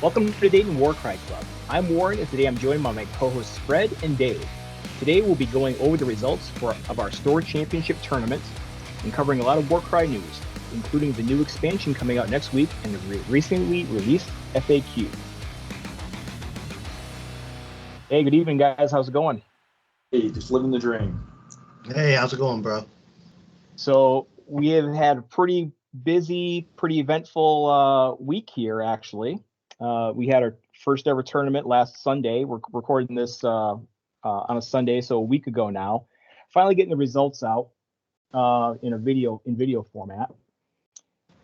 Welcome to Dayton Warcry Club. I'm Warren, and today I'm joined by my co-hosts Fred and Dave. Today we'll be going over the results of our store championship tournament and covering a lot of Warcry news, including the new expansion coming out next week and the recently released FAQ. Hey, good evening, guys. How's it going? Hey, just living the dream. Hey, how's it going, bro? So we have had a pretty busy, pretty eventful week here, actually. We had our first ever tournament last Sunday. We're recording this on a Sunday, so a week ago now. Finally getting the results out in video format.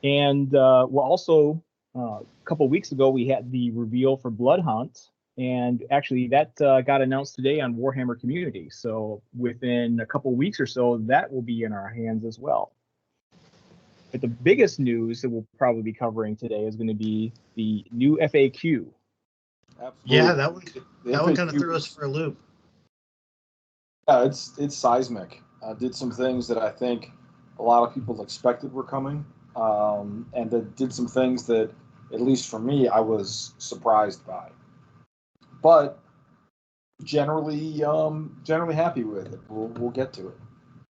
And we're also a couple weeks ago we had the reveal for Bloodhunt, and actually that got announced today on Warhammer Community. So within a couple weeks or so, that will be in our hands as well. But the biggest news that we'll probably be covering today is going to be the new FAQ. Absolutely. Yeah, that one kind of threw us for a loop. Yeah, it's seismic. Did some things that I think a lot of people expected were coming, and that did some things that, at least for me, I was surprised by. But generally happy with it. We'll get to it.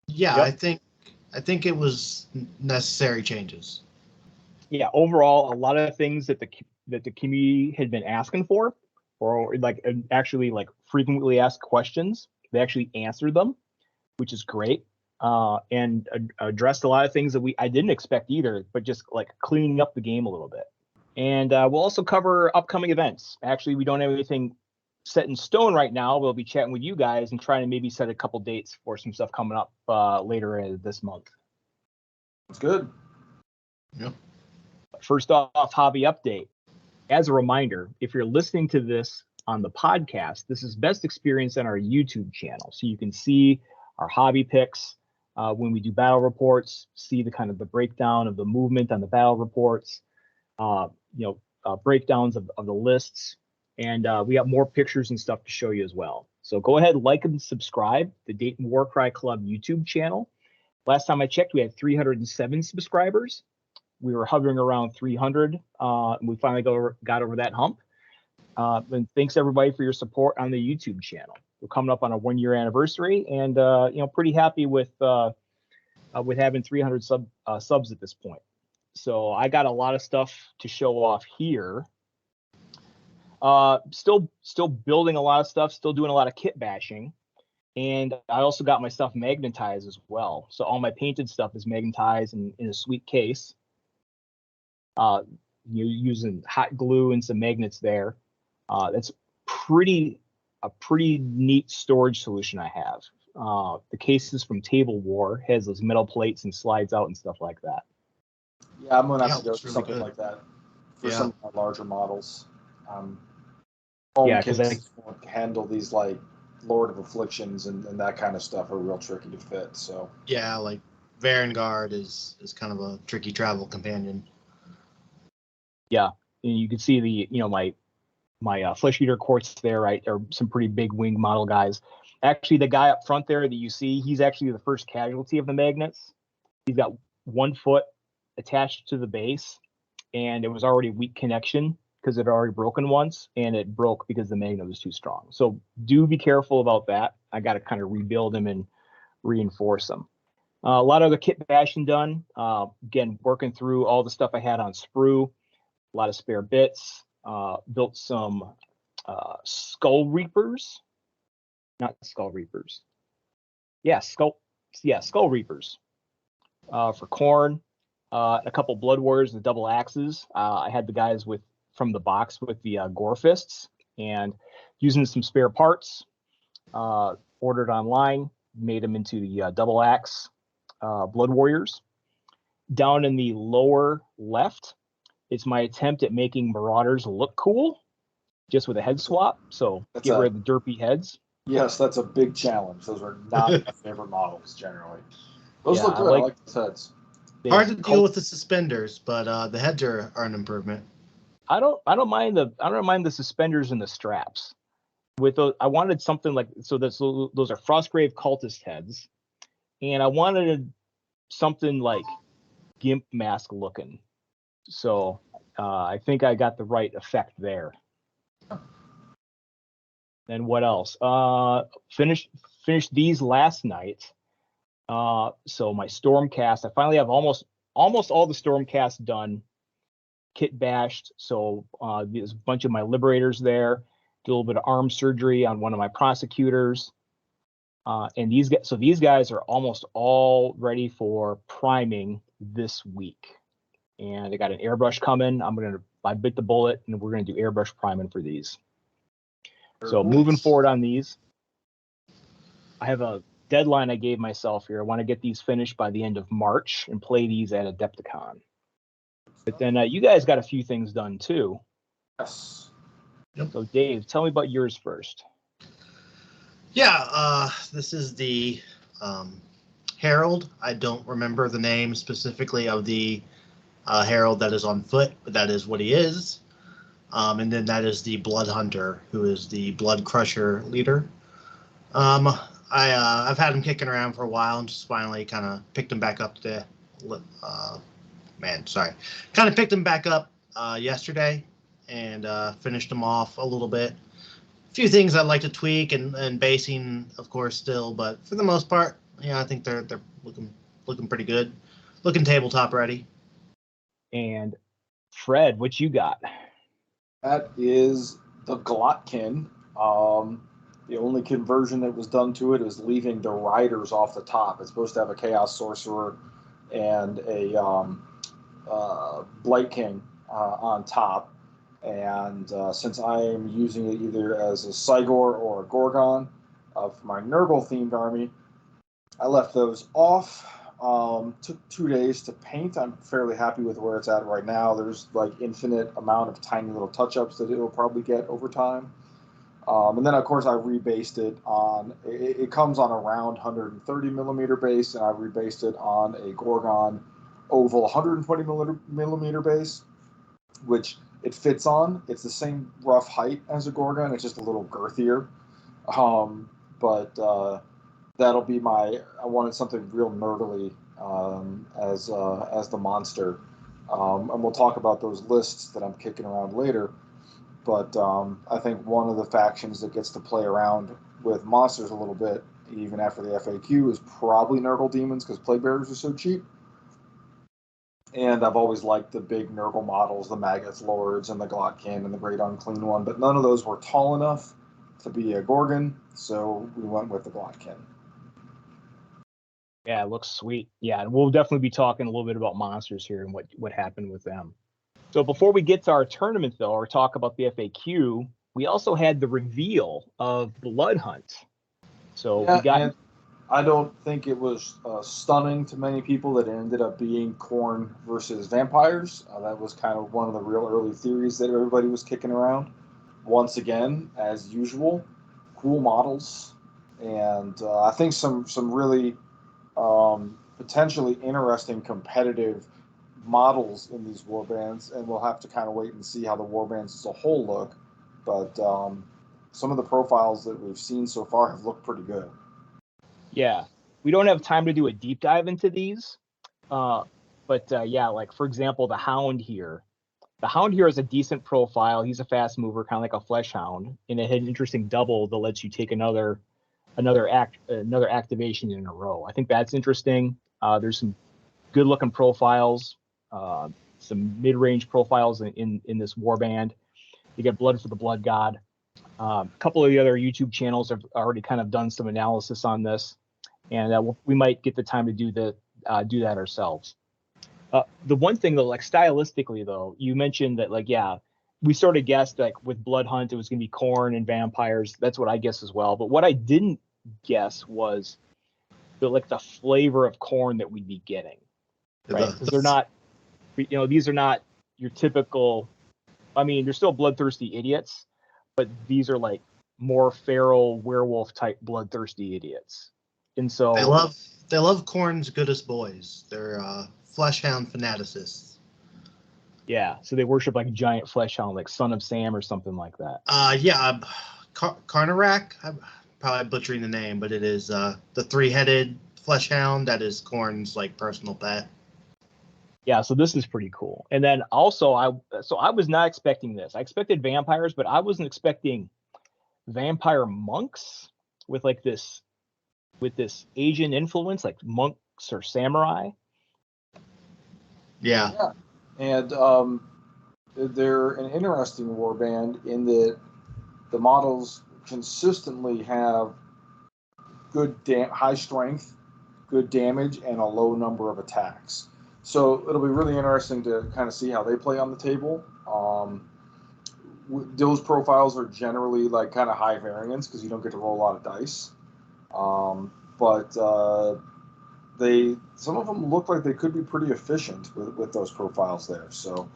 Yeah, Yep. I think it was necessary changes. Yeah, overall, a lot of things that the community had been asking for, or actually frequently asked questions, they actually answered them, which is great, and addressed a lot of things that I didn't expect either, but just like cleaning up the game a little bit. And we'll also cover upcoming events. Actually, we don't have anything set in stone right now. We'll be chatting with you guys and trying to maybe set a couple dates for some stuff coming up later this month. That's good. Yep. First off, hobby update. As a reminder, if you're listening to this on the podcast, this is best experienced on our YouTube channel. So you can see our hobby picks when we do battle reports, see the kind of the breakdown of the movement on the battle reports, breakdowns of the lists. And we got more pictures and stuff to show you as well. So go ahead, like and subscribe to the Dayton Warcry Club YouTube channel. Last time I checked, we had 307 subscribers. We were hovering around 300. And we finally got over that hump. And thanks everybody for your support on the YouTube channel. We're coming up on a 1-year anniversary, and pretty happy with having 300 subs at this point. So I got a lot of stuff to show off here. Still building a lot of stuff, still doing a lot of kit bashing. And I also got my stuff magnetized as well. So all my painted stuff is magnetized in a sweet case. Using hot glue and some magnets there. That's a pretty neat storage solution I have. The cases from Table War has those metal plates and slides out and stuff like that. Yeah, I'm gonna have to go looks to really something good. like that for Yeah. some of my larger models. Yeah, Home 'cause cases won't handle these like Lord of Afflictions and that kind of stuff are real tricky to fit. So Yeah, like Varangard is kind of a tricky travel companion. Yeah, and you can see my flesh eater quartz there, right? There are some pretty big wing model guys. Actually, the guy up front there that you see, he's actually the first casualty of the magnets. He's got 1 foot attached to the base, and it was already weak connection because it had already broken once, and it broke because the magnet was too strong. So do be careful about that. I got to kind of rebuild him and reinforce him. A lot of the kit bashing done. Again, working through all the stuff I had on sprue, a lot of spare bits. Built some skull reapers. Not skull reapers. Yeah, skull reapers. For corn. A couple blood warriors with double axes. I had the guys from the box with the gore fists, and using some spare parts, ordered online, made them into the double axe blood warriors. Down in the lower left, it's my attempt at making marauders look cool, just with a head swap. So get rid of the derpy heads. yes, that's a big challenge. Those are not my favorite models generally. Those look good. I like those heads. Hard to deal with the suspenders, but the heads are an improvement. I don't mind the suspenders and the straps. With those, I wanted something like so. Those are Frostgrave cultist heads, and I wanted something like gimp mask looking. So I think I got the right effect there. And what else? Finished these last night. So my Stormcast, I finally have almost all the Stormcast done, kit bashed. So there's a bunch of my Liberators there. Did a little bit of arm surgery on one of my Prosecutors. And these guys are almost all ready for priming this week. And I got an airbrush coming. I bit the bullet, and we're gonna do airbrush priming for these. So moving forward on these, I have a deadline I gave myself here. I want to get these finished by the end of March and play these at Adepticon. But then you guys got a few things done too. Yes. Yep. So Dave, tell me about yours first. Yeah, this is the Herald. I don't remember the name specifically of the Herald that is on foot, but that is what he is. And then that is the Blood Hunter, who is the Blood Crusher leader. I've had him kicking around for a while and just finally kind of picked him back up today. Kind of picked him back up yesterday and finished him off a little bit. A few things I'd like to tweak and basing, of course, still, but for the most part, yeah, I think they're looking pretty good, looking tabletop ready. And Fred, what you got? That is the Glotkin. The only conversion that was done to it is leaving the riders off the top. It's supposed to have a Chaos Sorcerer and a Blight King on top. And since I am using it either as a Cygor or a Gorgon of my Nurgle-themed army, I left those off. Took 2 days to paint. I'm fairly happy with where it's at right now. There's like infinite amount of tiny little touch-ups that it will probably get over time. And then, of course, I rebased it on, it comes on a round 130 millimeter base, and I rebased it on a Gorgon oval 120 millimeter base, which it fits on. It's the same rough height as a Gorgon. It's just a little girthier. But that'll be I wanted something real nerdly as the monster. And we'll talk about those lists that I'm kicking around later. But I think one of the factions that gets to play around with monsters a little bit, even after the FAQ, is probably Nurgle Demons, because Plague Bearers are so cheap. And I've always liked the big Nurgle models, the Magath Lords and the Glotkin and the Great Unclean One, but none of those were tall enough to be a Gorgon, so we went with the Glotkin. Yeah, it looks sweet. Yeah, and we'll definitely be talking a little bit about monsters here and what happened with them. So before we get to our tournament, though, or talk about the FAQ, we also had the reveal of Bloodhunt. So yeah, we got. And I don't think it was stunning to many people that it ended up being Khorne versus vampires. That was kind of one of the real early theories that everybody was kicking around. Once again, as usual, cool models, and I think some really potentially interesting competitive models in these warbands, and we'll have to kind of wait and see how the warbands as a whole look. But some of the profiles that we've seen so far have looked pretty good. Yeah, we don't have time to do a deep dive into these, but yeah, like for example, the Hound here. The Hound here is a decent profile. He's a fast mover, kind of like a Flesh Hound, and it had an interesting double that lets you take another activation in a row. I think that's interesting. There's some good looking profiles, some mid range profiles in this warband. You get Blood for the Blood God. A couple of the other YouTube channels have already kind of done some analysis on this, and we might get the time to do that ourselves. The one thing though, like stylistically though, you mentioned that like, yeah, we sort of guessed like with Bloodhunt it was going to be Khorne and vampires. That's what I guessed as well. But what I didn't guess was the flavor of Khorne that we'd be getting, right? Because they're not, these are not your typical. I mean, they're still bloodthirsty idiots, but these are like more feral werewolf type bloodthirsty idiots. And so they love Khorne's goodest boys. They're Fleshhound fanaticists. Yeah, so they worship like a giant flesh hound, like Son of Sam or something like that. Karnarak. I'm probably butchering the name, but it is the 3-headed flesh hound that is Khorne's like personal pet. Yeah, so this is pretty cool. And then also I was not expecting this. I expected vampires, but I wasn't expecting vampire monks with like this Asian influence, like monks or samurai. Yeah. And they're an interesting warband in that the models consistently have good high strength, good damage, and a low number of attacks. So it'll be really interesting to kind of see how they play on the table. Those profiles are generally like kind of high variance because you don't get to roll a lot of dice. But some of them look like they could be pretty efficient with those profiles there. So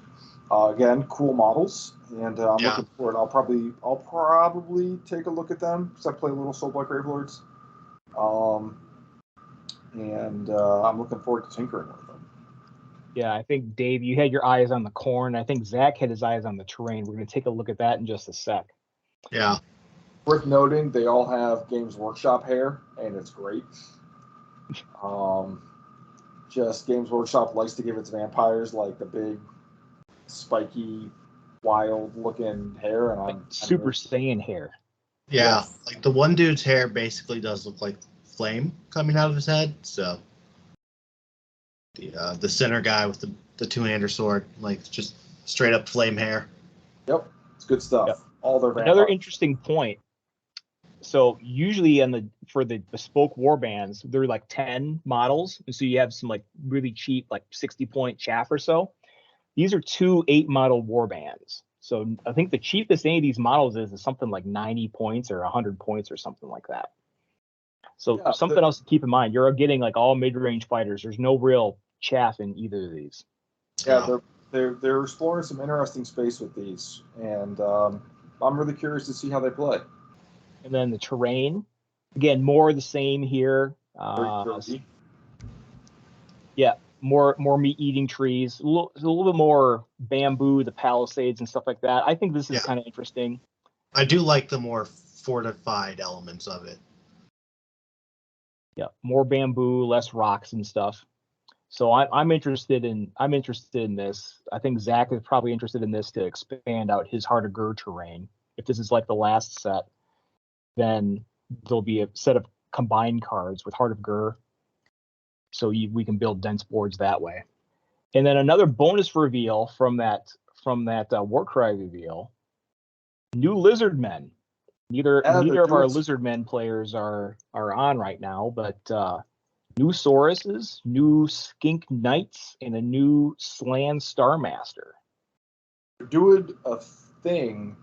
again, cool models, and I'm looking forward. I'll probably take a look at them because I play a little Soulblight Gravelords. And I'm looking forward to tinkering with them. Yeah, I think, Dave, you had your eyes on the corn. I think Zach had his eyes on the terrain. We're going to take a look at that in just a sec. Yeah. Worth noting, they all have Games Workshop hair, and it's great. Just Games Workshop likes to give its vampires like the big, spiky, wild-looking hair, and I'm Super Saiyan hair. Yeah, like the one dude's hair basically does look like flame coming out of his head. So the center guy with the two-hander sword, like just straight up flame hair. Yep, it's good stuff. Yep. All their vampires. Another interesting point. So usually for the bespoke war bands, there are like 10 models, and so you have some like really cheap, like 60-point chaff or so. These are 2 8-model war bands. So I think the cheapest any of these models is something like 90 points or 100 points or something like that. So something else to keep in mind, you're getting like all mid-range fighters. There's no real chaff in either of these. Yeah, they're exploring some interesting space with these, and I'm really curious to see how they play. And then the terrain, again, more of the same here. Yeah, more meat-eating trees, a little bit more bamboo, the palisades and stuff like that. I think this is kind of interesting. I do like the more fortified elements of it. Yeah, more bamboo, less rocks and stuff. So I'm interested in this. I think Zach is probably interested in this to expand out his Heart of Gur terrain. If this is like the last set, then there'll be a set of combined cards with Heart of Gur. So we can build dense boards that way. And then another bonus reveal from that Warcry reveal: new lizard men. Neither of our lizard men players are on right now, but new Sauruses, new Skink Knights, and a new Slan Starmaster. They're doing a thing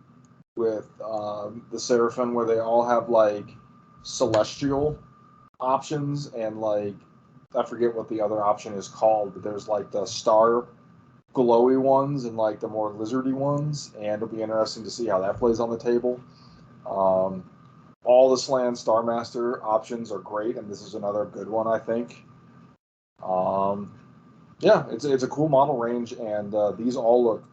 with the Seraphim where they all have like celestial options, and like I forget what the other option is called, but there's like the star glowy ones and like the more lizardy ones, and it'll be interesting to see how that plays on the table. All the Slan Starmaster options are great, and this is another good one, I think. Yeah, it's a cool model range, and these all look.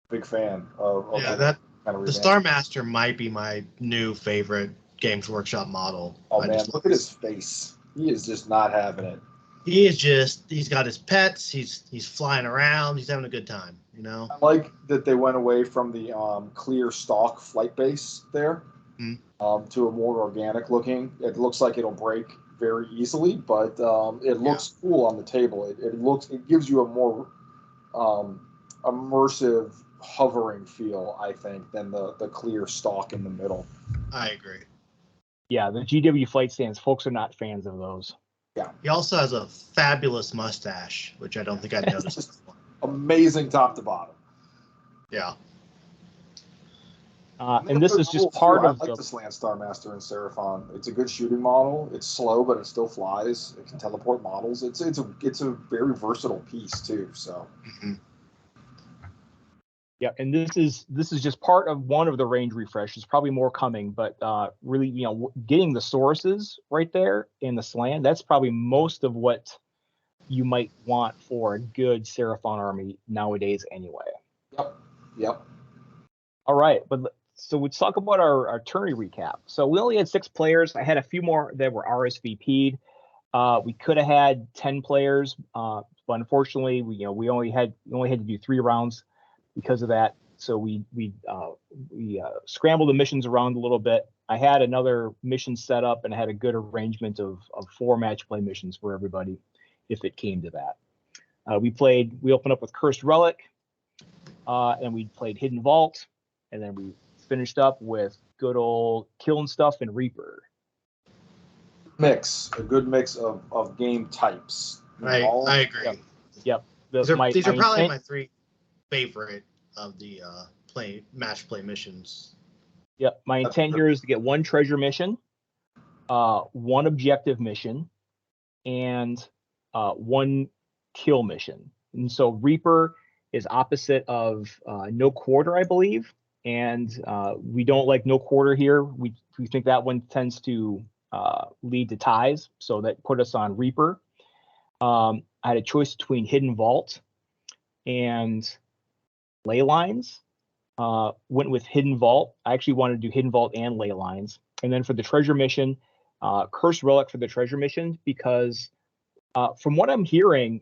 Big fan of that kind of the Starmaster might be my new favorite Games Workshop model. Oh man, look at his face. He is just not having it. He's got his pets, he's flying around, he's having a good time, you know. I like that they went away from the clear stalk flight base there to a more organic looking. It looks like it'll break very easily, but it looks cool on the table. It gives you a more immersive hovering feel, I think, than the clear stalk in the middle. I agree. Yeah, the GW flight stands, folks are not fans of those. Yeah. He also has a fabulous mustache, which I don't think I'd noticed before. Amazing top to bottom. Yeah. And this is just part of the Slan Starmaster and Seraphon. It's a good shooting model. It's slow, but it still flies. It can teleport models. It's a very versatile piece too. So. Mm-hmm. Yeah, and this is just part of one of the range refreshes. Probably more coming, but really, getting the sources right there in the Slan, that's probably most of what you might want for a good Seraphon army nowadays anyway. Yep. All right, so let's talk about our tourney recap. So we only had 6 players. I had a few more that were RSVP'd. We could have had 10 players, but unfortunately, we only had to do 3 rounds because of that. So we scrambled the missions around a little bit. I had another mission set up, and I had a good arrangement of 4 match play missions for everybody, if it came to that. We opened up with Cursed Relic, and we played Hidden Vault, and then we finished up with good old Killing Stuff and Reaper. A good mix of game types. I agree. Yep. These are probably my 3 favorite of the match play missions. Yep. My intent here is to get 1 treasure mission, 1 objective mission, and 1 kill mission. And so Reaper is opposite of No Quarter, I believe, and we don't like No Quarter here. We think that one tends to lead to ties, so that put us on Reaper. I had a choice between Hidden Vault and Ley Lines. Went with Hidden Vault. I actually wanted to do Hidden Vault and Ley Lines. And then for the treasure mission, Cursed Relic for the treasure mission, because from what I'm hearing,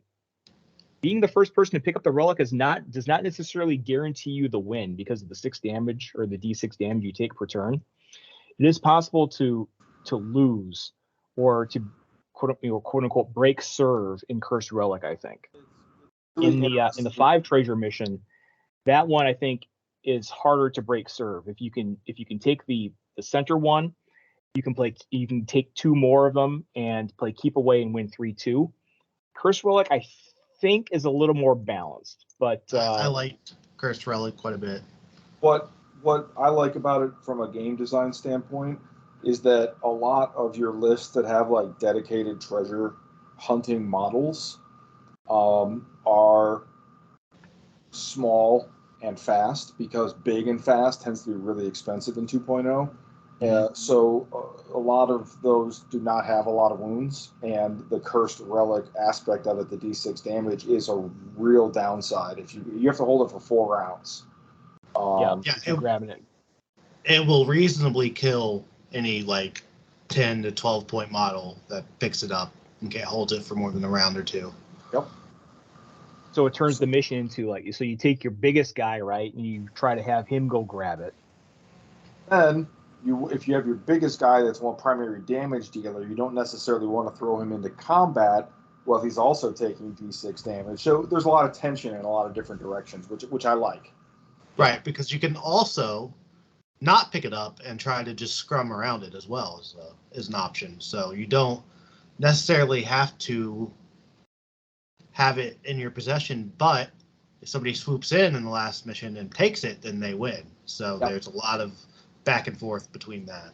being the first person to pick up the relic does not necessarily guarantee you the win because of the 6 damage or the D6 damage you take per turn. It is possible to lose or to quote unquote break serve in Cursed Relic. I think in the 5 treasure mission, that one I think is harder to break serve. If you can take the center one, you can take 2 more of them and play keep away and win 3-2. Cursed Relic I think is a little more balanced, but I liked Cursed Relic quite a bit. What I like about it from a game design standpoint is that a lot of your lists that have like dedicated treasure hunting models are small and fast, because big and fast tends to be really expensive in 2.0. So a lot of those do not have a lot of wounds, and the Cursed Relic aspect of it, the D6 damage, is a real downside. If you have to hold it for 4 rounds. Grabbing it. It will reasonably kill any like 10 to 12 point model that picks it up and can't hold it for more than a round or 2. Yep. So it turns the mission into so you take your biggest guy, right, and you try to have him go grab it. And if you have your biggest guy that's one primary damage dealer, you don't necessarily want to throw him into combat while he's also taking D6 damage. So there's a lot of tension in a lot of different directions, which I like. Right, because you can also not pick it up and try to just scrum around it as well as an option. So you don't necessarily have to have it in your possession, but if somebody swoops in the last mission and takes it, then they win. So there's a lot of back and forth between that.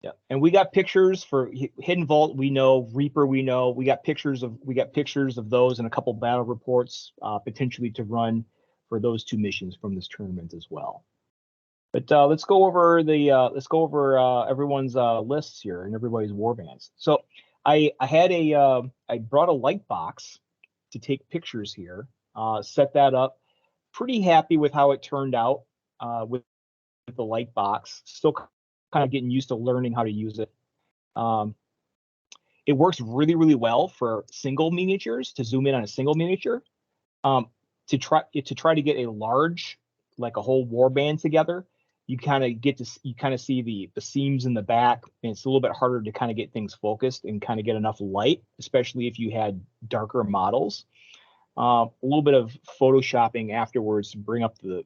Yeah, and we got pictures for Hidden Vault. We know Reaper. We know we got pictures of those and a couple battle reports potentially to run for those 2 missions from this tournament as well. But let's go over everyone's lists here and everybody's warbands. So I brought a light box to take pictures here. Set that up. Pretty happy with how it turned out with the light box. Still kind of getting used to learning how to use it. It works really, really well for single miniatures, to zoom in on a single miniature. To try to get a large, like a whole warband together, you kind of see the seams in the back, and it's a little bit harder to kind of get things focused and kind of get enough light, especially if you had darker models. A little bit of photoshopping afterwards to bring up the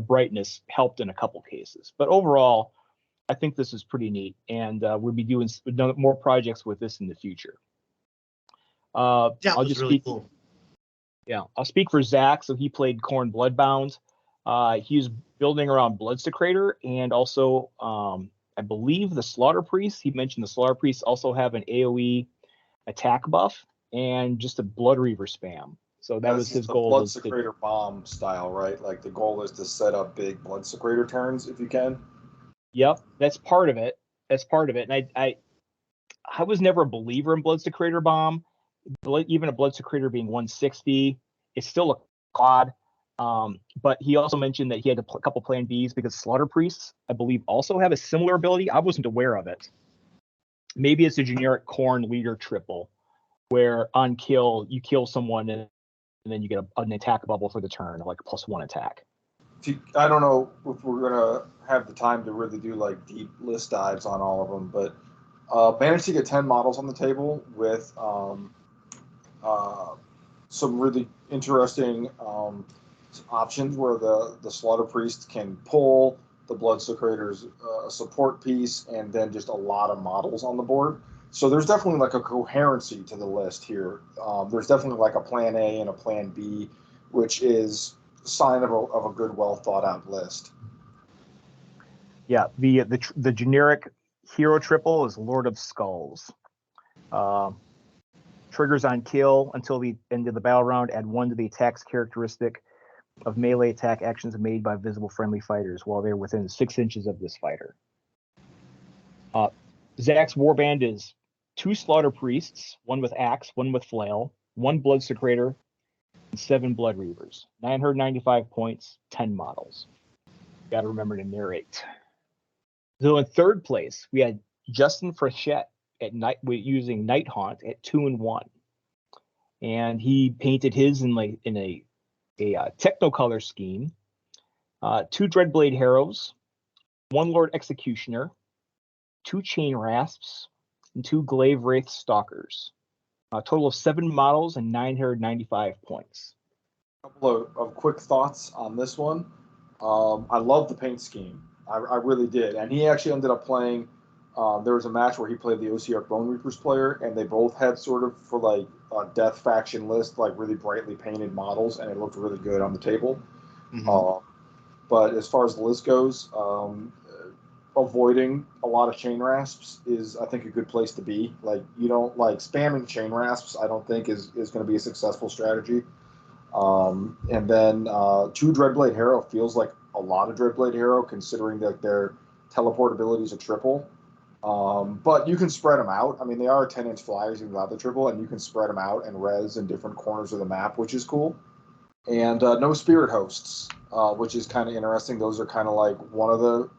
brightness helped in a couple cases, but overall, I think this is pretty neat, and we'll be doing more projects with this in the future. I'll just really cool. Yeah, I'll speak for Zach. So he played Khorne Bloodbound. He was building around Bloodsecrator, and also I believe the Slaughter Priests. He mentioned the Slaughter Priests also have an AoE attack buff and just a Blood Reaver spam. So that was his goal. Bloodsecrator bomb style, right? Like the goal is to set up big Bloodsecrator turns if you can. Yep, that's part of it. And I was never a believer in Bloodsecrator bomb. Even a Bloodsecrator being 160, it's still a quad. But he also mentioned that he had a couple plan Bs because Slaughter Priests, I believe, also have a similar ability. I wasn't aware of it. maybe it's a generic Khorne leader triple, where on kill you kill someone and then you get an attack bubble for the turn, like a +1 attack. I don't know if we're gonna have the time to really do like deep list dives on all of them, but managed to get 10 models on the table with some really interesting options where the Slaughter Priest can pull, the Bloodstock Creator's support piece, and then just a lot of models on the board. So there's definitely like a coherency to the list here. There's definitely like a plan A and a plan B, which is a sign of a good, well thought out list. Yeah, the generic hero triple is Lord of Skulls. Triggers on kill until the end of the battle round. Add 1 to the attack's characteristic of melee attack actions made by visible friendly fighters while they're within 6 inches of this fighter. Zach's warband is 2 Slaughter Priests, 1 with axe, 1 with flail, 1 Bloodstock Creator, and 7 Blood Reavers. 995 points, 10 models. Got to remember to narrate. So in third place, we had Justin Frechette at night using Night Haunt at 2 and 1, and he painted his in a Technicolor scheme. 2 Dreadblade Harrows, 1 Lord Executioner, 2 Chain Rasps, and 2 Glaive Wraith Stalkers. A total of 7 models and 995 points. A couple of quick thoughts on this one. I love the paint scheme. I really did. And he actually ended up playing, there was a match where he played the OCR Bone Reapers player, and they both had sort of, for like a death faction list, like really brightly painted models, and it looked really good on the table. Mm-hmm. But as far as the list goes, avoiding a lot of chain rasps is, I think, a good place to be. Like, you don't like spamming chain rasps, I don't think is going to be a successful strategy. And then 2 Dreadblade Harrow feels like a lot of Dreadblade Harrow, considering that their teleport ability is a triple. But you can spread them out. I mean, they are 10-inch flyers even without the triple, and you can spread them out and res in different corners of the map, which is cool. And no Spirit Hosts, which is kind of interesting. Those are kind of like one of the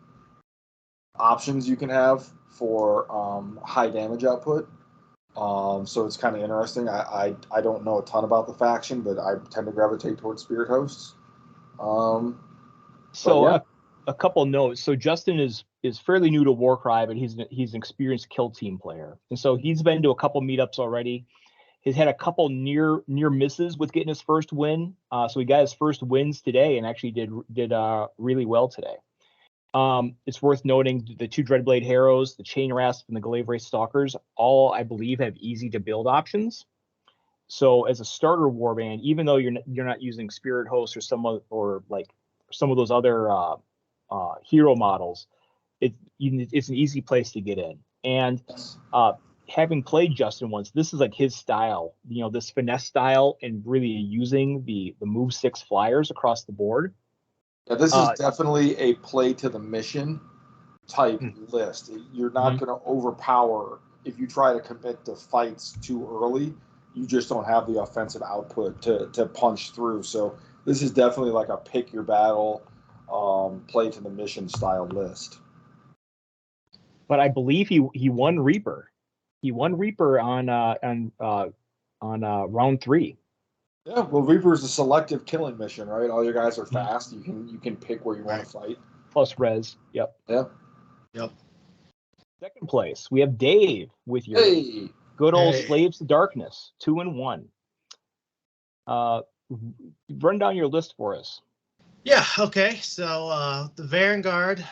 options you can have for high damage output. So it's kind of interesting. I don't know a ton about the faction, but I tend to gravitate towards Spirit Hosts. A couple notes. So Justin is fairly new to Warcry, but he's an experienced kill team player, and so he's been to a couple meetups already. He's had a couple near misses with getting his first win. So he got his first wins today, and actually did really well today. It's worth noting the 2 Dreadblade Harrows, the Chain Rasp, and the Glaive Wraith Stalkers all, I believe, have easy to build options. So as a starter warband, even though you're not using Spirit Host or some of those other hero models, it's an easy place to get in. And having played Justin once, this is like his style, this finesse style, and really using the move 6 flyers across the board. Yeah, this is definitely a play to the mission type list. You're not going to overpower if you try to commit to fights too early. You just don't have the offensive output to punch through. So this is definitely like a pick your battle, play to the mission style list. But I believe he won Reaper. He won Reaper on round 3. Yeah, well, Reaper is a selective killing mission, right? All your guys are fast. You can pick where you want to fight. Plus res. Yep. Yep. Second place, we have Dave with your good old Slaves to Darkness, 2 and 1. Run down your list for us. Yeah. Okay. So the Vanguard,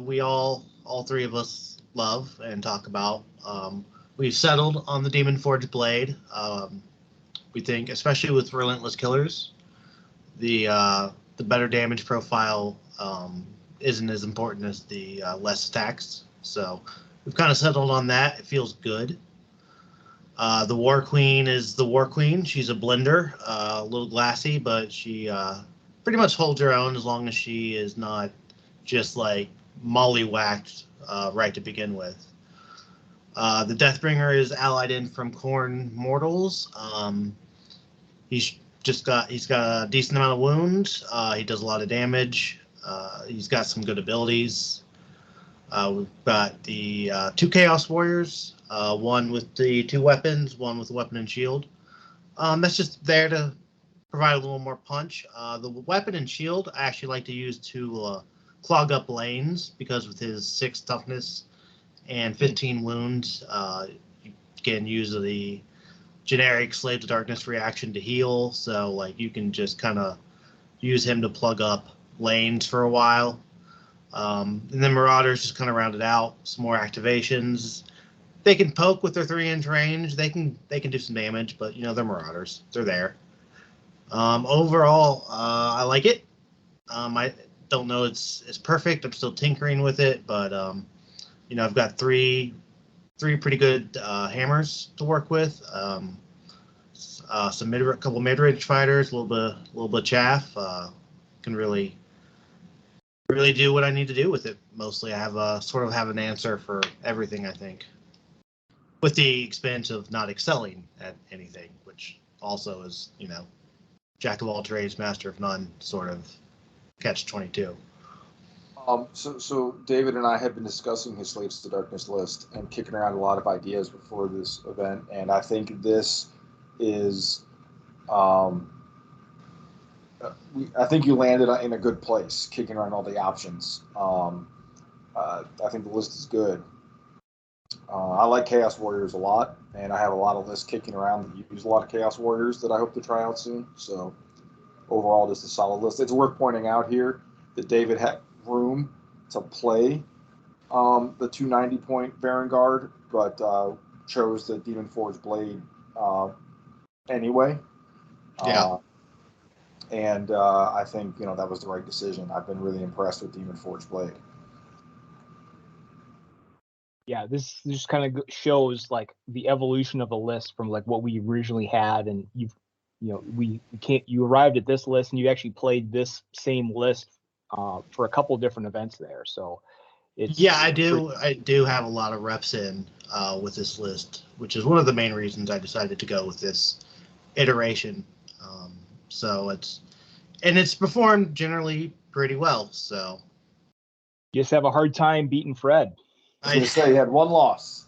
we all 3 of us love and talk about. We've settled on the Demon Forge Blade. We think, especially with Relentless Killers, the better damage profile isn't as important as the less attacks. So we've kind of settled on that. It feels good. The War Queen is the War Queen. She's a blender, a little glassy, but she pretty much holds her own as long as she is not just like mollywhacked right to begin with. The Deathbringer is allied in from Khorne Mortals. He's got a decent amount of wounds. He does a lot of damage. He's got some good abilities. We've got the 2 Chaos Warriors, one with the 2 weapons, one with a weapon and shield. That's just there to provide a little more punch. The weapon and shield I actually like to use to clog up lanes, because with his 6 toughness and 15 wounds, you can use the generic Slave to Darkness reaction to heal. So like you can just kind of use him to plug up lanes for a while. And then Marauders just kind of round it out. Some more activations. They can poke with their 3-inch range. They can do some damage, but they're Marauders. They're there. Overall, I like it. I don't know it's perfect. I'm still tinkering with it, but I've got three pretty good hammers to work with. Some couple mid-range fighters, a little bit of chaff. Can really do what I need to do with it. Mostly, I have sort of have an answer for everything, I think, with the expense of not excelling at anything, which also is jack of all trades, master of none sort of catch-22. So David and I have been discussing his Slaves to Darkness list and kicking around a lot of ideas before this event, and I think this is, I think you landed in a good place, kicking around all the options. I think the list is good. I like Chaos Warriors a lot, and I have a lot of lists kicking around that use a lot of Chaos Warriors that I hope to try out soon. So overall, just a solid list. It's worth pointing out here that David had room to play the 290-point Vanguard, but chose the Demon Forge Blade anyway. Yeah. And I think that was the right decision. I've been really impressed with Demon Forge Blade. Yeah, this just kind of shows like the evolution of the list from like what we originally had, and you arrived at this list and you actually played this same list for a couple of different events there. So it's I do have a lot of reps in with this list, which is one of the main reasons I decided to go with this iteration. So it's performed generally pretty well. So you just have a hard time beating Fred. I was going to say he had one loss.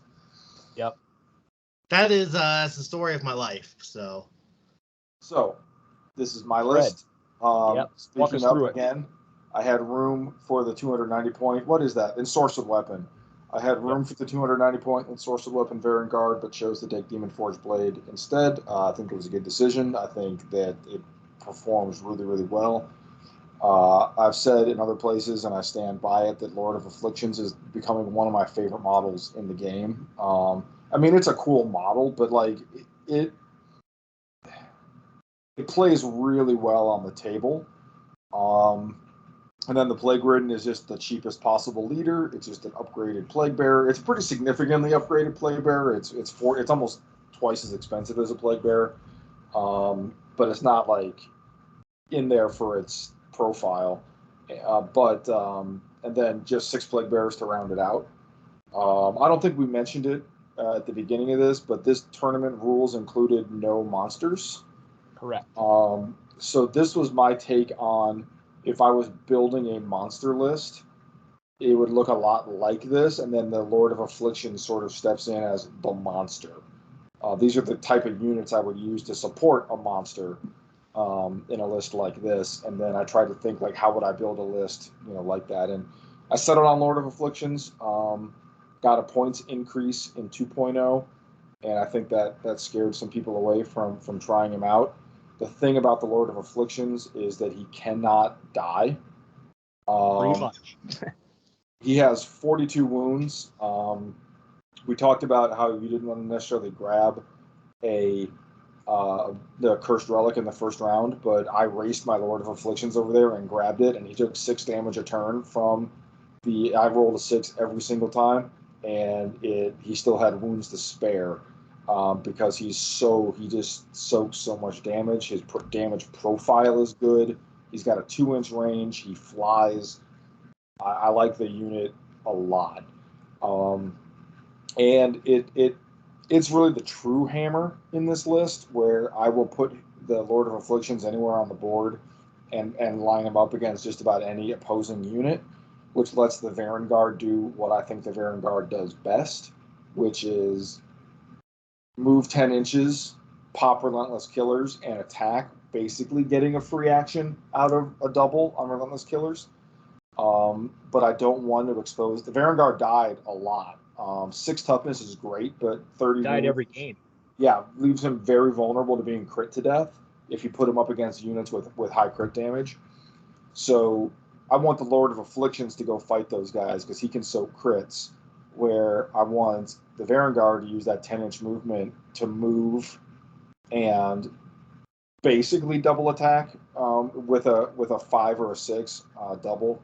Yep. That is that's the story of my life. So this is my list. Yep. Speaking up again, I had room for the 290 point. What is that? Ensorcelled Weapon. I had room for the 290 point Ensorcelled Weapon Vanguard, but chose to take Demon Forge Blade instead. I think it was a good decision. I think that it performs really, really well. I've said in other places, and I stand by it, that Lord of Afflictions is becoming one of my favorite models in the game. I mean, it's a cool model, but like it plays really well on the table. And then the Plague Ridden is just the cheapest possible leader. It's just an upgraded Plague Bearer. It's pretty significantly upgraded Plague Bearer. It's almost twice as expensive as a Plague Bearer, but it's not like in there for its profile. And then just 6 Plague Bearers to round it out. I don't think we mentioned it at the beginning of this, but this tournament rules included no monsters. Correct. So this was my take on, if I was building a monster list, it would look a lot like this, and then the Lord of Affliction sort of steps in as the monster. These are the type of units I would use to support a monster in a list like this, and then I tried to think like, how would I build a list, like that, and I settled on Lord of Afflictions. Got a points increase in 2.0, and I think that scared some people away from trying him out. The thing about the Lord of Afflictions is that he cannot die. Pretty much. He has 42 wounds. We talked about how you didn't want to necessarily grab the Cursed Relic in the first round, but I raced my Lord of Afflictions over there and grabbed it, and he took 6 damage a turn from I rolled a 6 every single time, and he still had wounds to spare. Because he just soaks so much damage. His damage profile is good. He's got a 2-inch range. He flies. I like the unit a lot. And it's really the true hammer in this list, where I will put the Lord of Afflictions anywhere on the board and line him up against just about any opposing unit. which lets the Varangard do what I think the Varangard does best, which is move 10 inches, pop Relentless Killers, and attack, basically getting a free action out of a double on Relentless Killers. But I don't want to expose. The Varangard died a lot. 6 toughness is great, but 30 Died every game. Yeah, leaves him very vulnerable to being crit to death if you put him up against units with high crit damage. So I want the Lord of Afflictions to go fight those guys because he can soak crits, where I want the Varangard to use that 10-inch movement to move and basically double attack with a 5 or a 6 double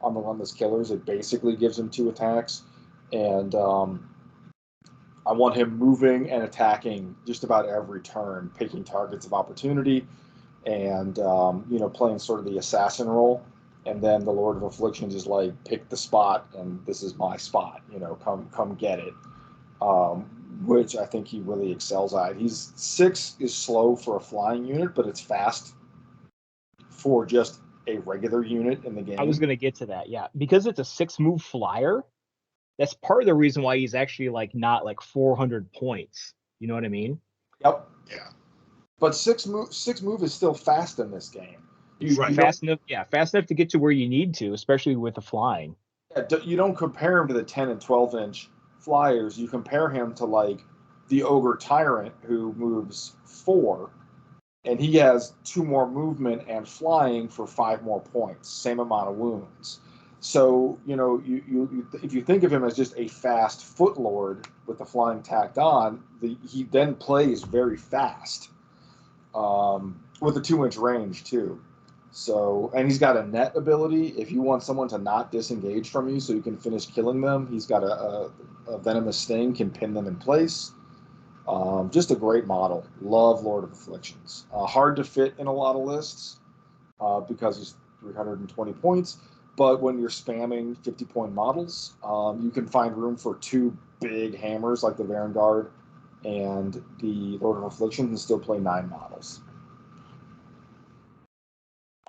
on the Relentless Killers. It basically gives him 2 attacks, and I want him moving and attacking just about every turn, picking targets of opportunity, and playing sort of the assassin role. And then the Lord of Afflictions is like, pick the spot, and this is my spot. Come get it. Which I think he really excels at. 6 is slow for a flying unit, but it's fast for just a regular unit in the game. I was going to get to that, yeah. Because it's a 6-move flyer, that's part of the reason why he's actually not 400 points. You know what I mean? Yep. Yeah. But 6 move is still fast in this game. Fast enough to get to where you need to, especially with the flying. Yeah, you don't compare him to the 10 and 12-inch flyers. You compare him to the Ogre Tyrant, who moves 4, and he has 2 more movement and flying for 5 more points, same amount of wounds. So you if you think of him as just a fast foot lord with the flying tacked on, he then plays very fast with a 2-inch range too. So, and he's got a net ability. If you want someone to not disengage from you so you can finish killing them, he's got a venomous sting, can pin them in place. Just a great model. Love Lord of Afflictions. Hard to fit in a lot of lists because he's 320 points. But when you're spamming 50-point models, you can find room for 2 big hammers like the Varangard and the Lord of Afflictions and still play 9 models.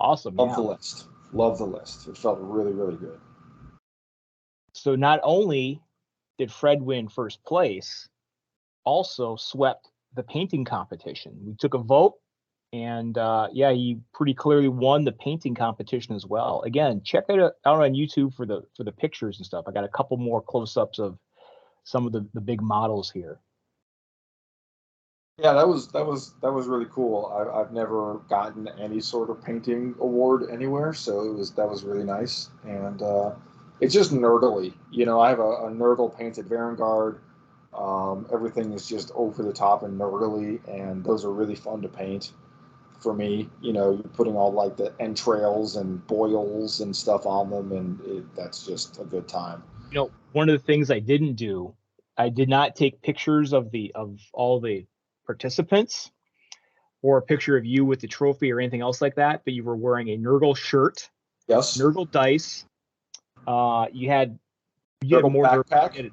Awesome. Love the list. Love the list. It felt really, really good. So not only did Fred win first place, also swept the painting competition. We took a vote, and he pretty clearly won the painting competition as well. Again, check it out on YouTube for the pictures and stuff. I got a couple more close-ups of some of the big models here. Yeah, that was really cool. I've never gotten any sort of painting award anywhere, so that was really nice. And it's just nerdily. I have a Nurgle painted Varangard. Everything is just over the top and nerdily, and those are really fun to paint for me. You're putting all the entrails and boils and stuff on them, and that's just a good time. One of the things I didn't do, I did not take pictures of all the participants or a picture of you with the trophy or anything else like that, but you were wearing a Nurgle shirt. Yes. Nurgle dice. You had Nurgle more backpack.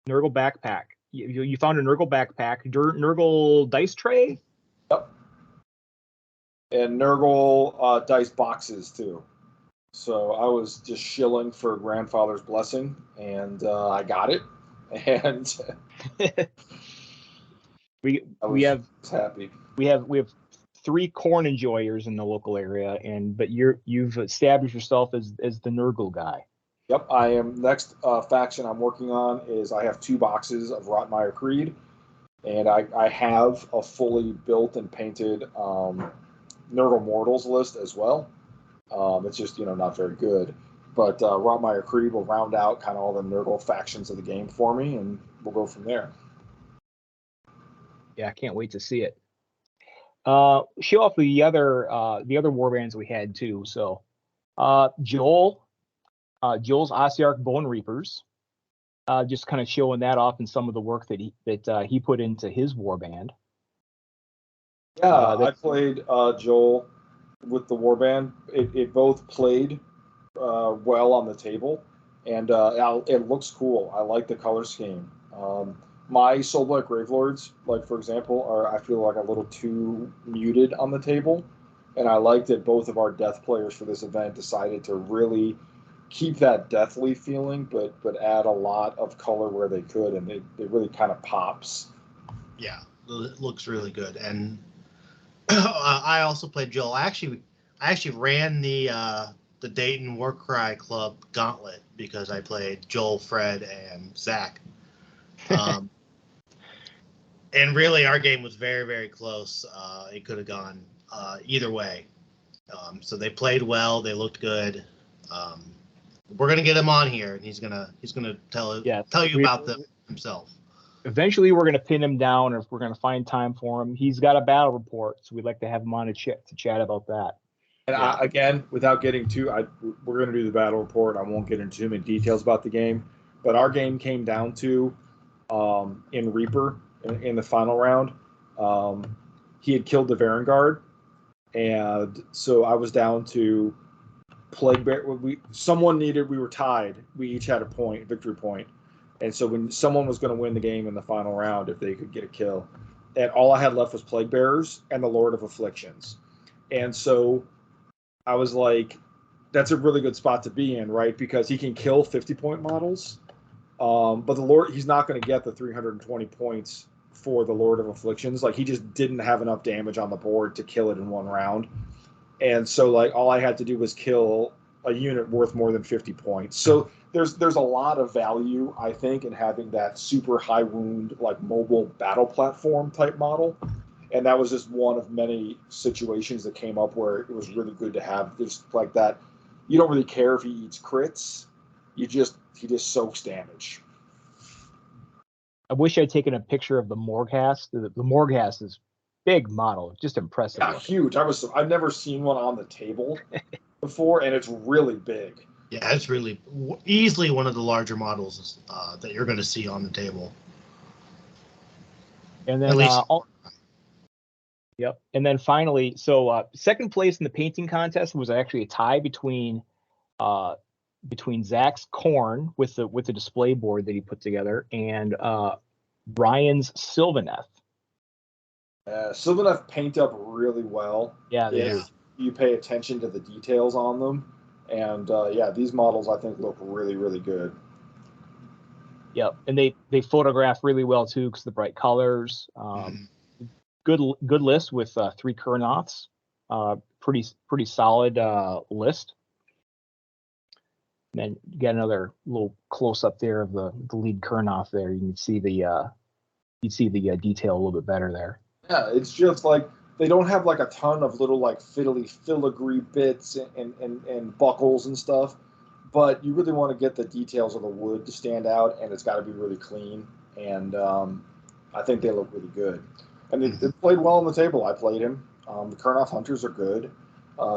Nurgle backpack. You found a Nurgle backpack. Nurgle dice tray. Yep. And Nurgle dice boxes too. So I was just shilling for grandfather's blessing, and I got it. And we have happy. We have 3 corn enjoyers in the local area, but you've established yourself as the Nurgle guy. Yep, I am. Next faction I'm working on is I have 2 boxes of Rotmire Creed, and I have a fully built and painted Nurgle Mortals list as well. It's just not very good, but Rotmire Creed will round out kind of all the Nurgle factions of the game for me, and we'll go from there. Yeah, I can't wait to see it. Show off the other warbands we had too. So Joel's Ossiarch Bone Reapers, just kind of showing that off in some of the work that he put into his warband. Yeah, I played Joel with the warband. It both played well on the table, and it looks cool. I like the color scheme. My Soulblight Gravelords, for example, I feel a little too muted on the table, and I like that both of our death players for this event decided to really keep that deathly feeling, but add a lot of color where they could, and it really kind of pops. Yeah, it looks really good. And I also played Joel. I actually ran the Dayton Warcry Club gauntlet because I played Joel, Fred, and Zach. And really, our game was very, very close. It could have gone either way. So they played well. They looked good. We're gonna get him on here, and he's gonna tell you about them himself. Eventually, we're gonna pin him down, or if we're gonna find time for him. He's got a battle report, so we'd like to have him on to chat about that. And again, without getting we're gonna do the battle report. I won't get into too many details about the game, but our game came down to in Reaper in the final round. He had killed the Varangard, and so I was down to Plague Bear. We were tied. We each had a victory point. And so when someone was going to win the game in the final round, if they could get a kill, and all I had left was Plague Bearers and the Lord of Afflictions. And so I was like, that's a really good spot to be in, right? Because he can kill 50-point models. But the Lord, he's not going to get the 320 points for the Lord of Afflictions. Like, he just didn't have enough damage on the board to kill it in one round. And so, like, all I had to do was kill a unit worth more than 50 points. So there's a lot of value, I think, in having that super high wound, like, mobile battle platform type model. And that was just one of many situations that came up where it was really good to have just like that. You don't really care if he eats crits. He just soaks damage. I wish I'd taken a picture of the Morghast. The Morghast is big model, just impressive. Yeah, huge. I've never seen one on the table before, and it's really big. Yeah, it's really easily one of the larger models that you're going to see on the table. And then, yep. And then finally, so second place in the painting contest was actually a tie between Zach's Corn with the display board that he put together and Ryan's Sylvaneth. Sylvaneth paint up really well. Yeah, they do. You pay attention to the details on them. And these models I think look really, really good. Yep, and they photograph really well too because the bright colors. Good list with 3 Kurnoths. Pretty solid list. And then you got another little close up there of the lead Kurnoth there. You can see the detail a little bit better there. Yeah, it's just like they don't have like a ton of little like fiddly filigree bits and buckles and stuff, but you really want to get the details of the wood to stand out, and it's got to be really clean. And I think they look really good. And it played well on the table. I played him. The Kurnoth Hunters are good.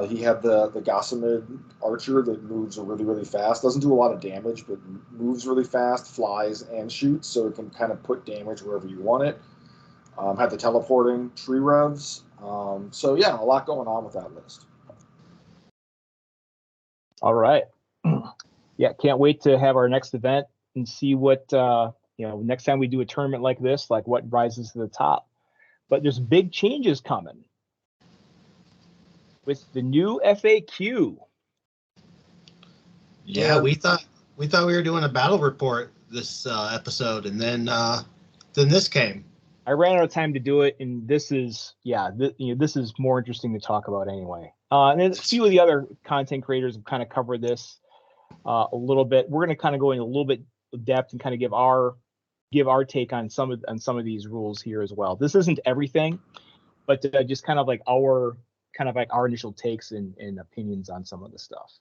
He had the Gossamed Archer that moves really, really fast. Doesn't do a lot of damage, but moves really fast, flies, and shoots, so it can kind of put damage wherever you want it. Had the teleporting tree revs. So, yeah, a lot going on with that list. All right. Yeah, can't wait to have our next event and see what, next time we do a tournament like this, like what rises to the top. But there's big changes coming with the new FAQ. Yeah, we thought we were doing a battle report this episode, and then this came. I ran out of time to do it, and this is this is more interesting to talk about anyway. And then a few of the other content creators have kind of covered this a little bit. We're going to kind of go into a little bit of depth and kind of give our take on some of these rules here as well. This isn't everything, but just kind of like our initial takes and opinions on some of the stuff.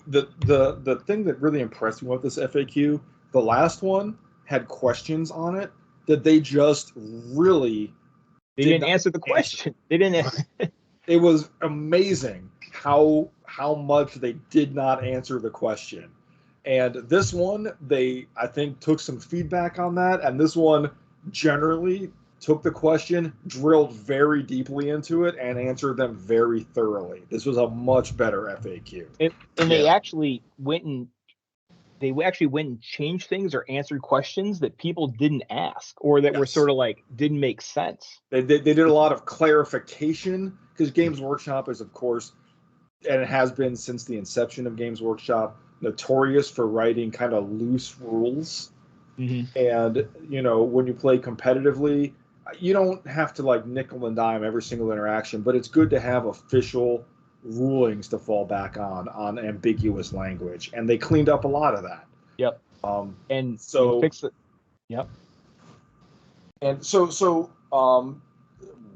The thing that really impressed me with this FAQ, the last one had questions on it that they just really didn't answer the question. They didn't. It was amazing how much they did not answer the question. And this one, I think, took some feedback on that. And this one generally took the question, drilled very deeply into it, and answered them very thoroughly. This was a much better FAQ. And they actually went and changed things or answered questions that people didn't ask or that were sort of like didn't make sense. They did a lot of clarification because Games Workshop is, of course, and it has been since the inception of Games Workshop, notorious for writing kind of loose rules. Mm-hmm. And, when you play competitively, you don't have to like nickel and dime every single interaction, but it's good to have official rulings to fall back on ambiguous language. And they cleaned up a lot of that. Yep. And so fix it. Yep. And so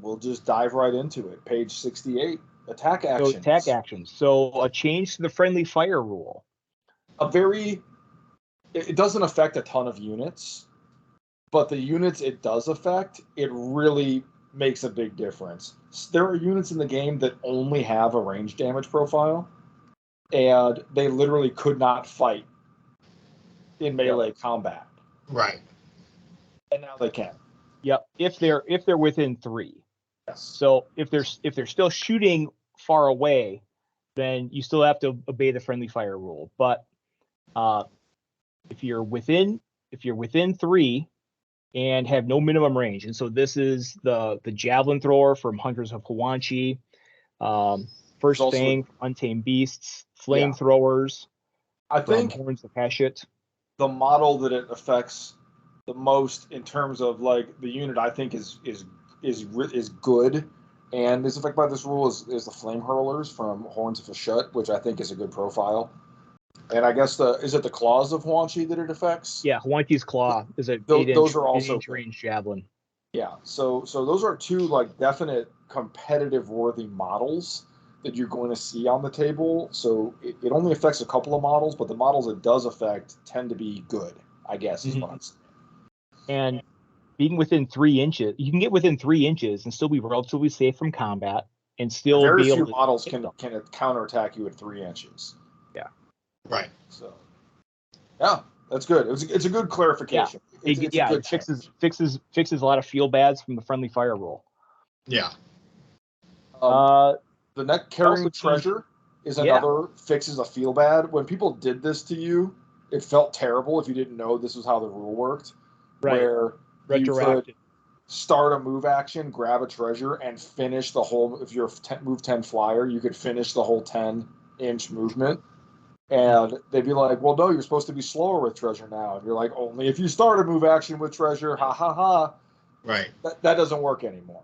we'll just dive right into it. Page 68, attack actions. So attack actions. So a change to the friendly fire rule. It doesn't affect a ton of units, but the units it does affect, it really makes a big difference. There are units in the game that only have a range damage profile, and they literally could not fight in melee combat. Right. And now they can. Yep. If they're within 3. Yes. So if they're still shooting far away, then you still have to obey the friendly fire rule. But if you're within 3 and have no minimum range, and so this is the javelin thrower from Hunters of Hawanchi, First Fang, Untamed Beasts, flamethrowers. I think Horns of Heshet. The model that it affects the most in terms of like the unit, I think is good and is affected by this rule is the flame hurlers from Horns of Heshet, which I think is a good profile. And I guess is it the claws of Huanchi that it affects? Yeah, Huanchi's claw is a those are also 8-inch range javelin. Yeah, so those are 2 like definite competitive worthy models that you're going to see on the table. So it only affects a couple of models, but the models it does affect tend to be good, I guess, is what I'm saying. And being within 3 inches, you can get within 3 inches and still be relatively safe from combat, and still very be able few to models can counterattack you at 3 inches. Yeah. Right. So, yeah, that's good. It's a good clarification. Yeah. It fixes a lot of feel bads from the friendly fire rule. Yeah. The neck carrying treasure is another fixes a feel bad. When people did this to you, it felt terrible if you didn't know this was how the rule worked. Right. Where you could start a move action, grab a treasure, and finish the whole. If you're move 10 flyer, you could finish the whole 10-inch movement. And they'd be like, well, no, you're supposed to be slower with treasure now. And you're like, only if you start a move action with treasure, ha ha ha. Right. That doesn't work anymore.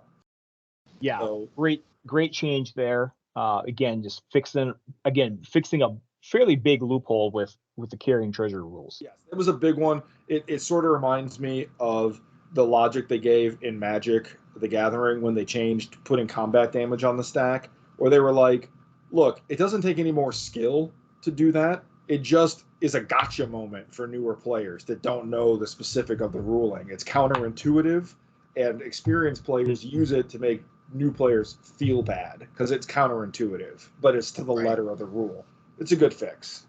Yeah, so, great change there. Again, just fixing a fairly big loophole with the carrying treasure rules. Yes, it was a big one. It sort of reminds me of the logic they gave in Magic the Gathering when they changed putting combat damage on the stack, where they were like, look, it doesn't take any more skill to do that. It just is a gotcha moment for newer players that don't know the specific of the ruling. It's counterintuitive, and experienced players use it to make new players feel bad because it's counterintuitive, but it's to the letter of the rule. It's a good fix.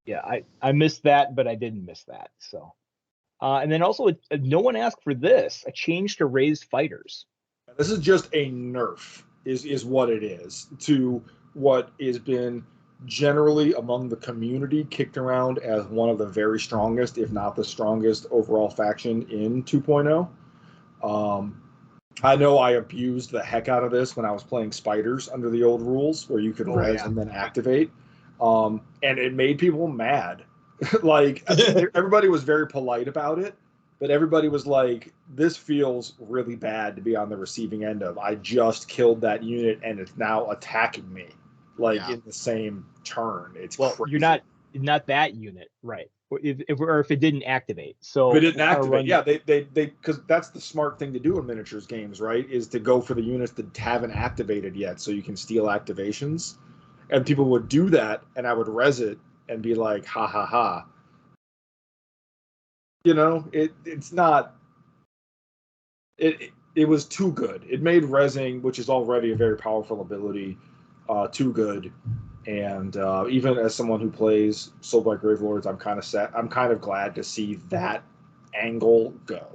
Yeah, I missed that, but I didn't miss that. So, and then also, no one asked for this, a change to raised fighters. This is just a nerf, is what it is, to what has been generally among the community kicked around as one of the very strongest, if not the strongest overall faction in 2.0. I know I abused the heck out of this when I was playing Spiders under the old rules where you could res and then activate. And it made people mad. Like, everybody was very polite about it, but everybody was like, this feels really bad to be on the receiving end of. I just killed that unit and it's now attacking me, in the same turn. It's crazy. You're not that unit, right? If it didn't activate. So if it didn't activate, they because that's the smart thing to do in miniatures games, right? Is to go for the units that haven't activated yet, so you can steal activations. And people would do that, and I would res it and be like, ha ha ha. It's not. It was too good. It made resing, which is already a very powerful ability, too good. And even as someone who plays Soulblight Gravelords, I'm kind of glad to see that angle go.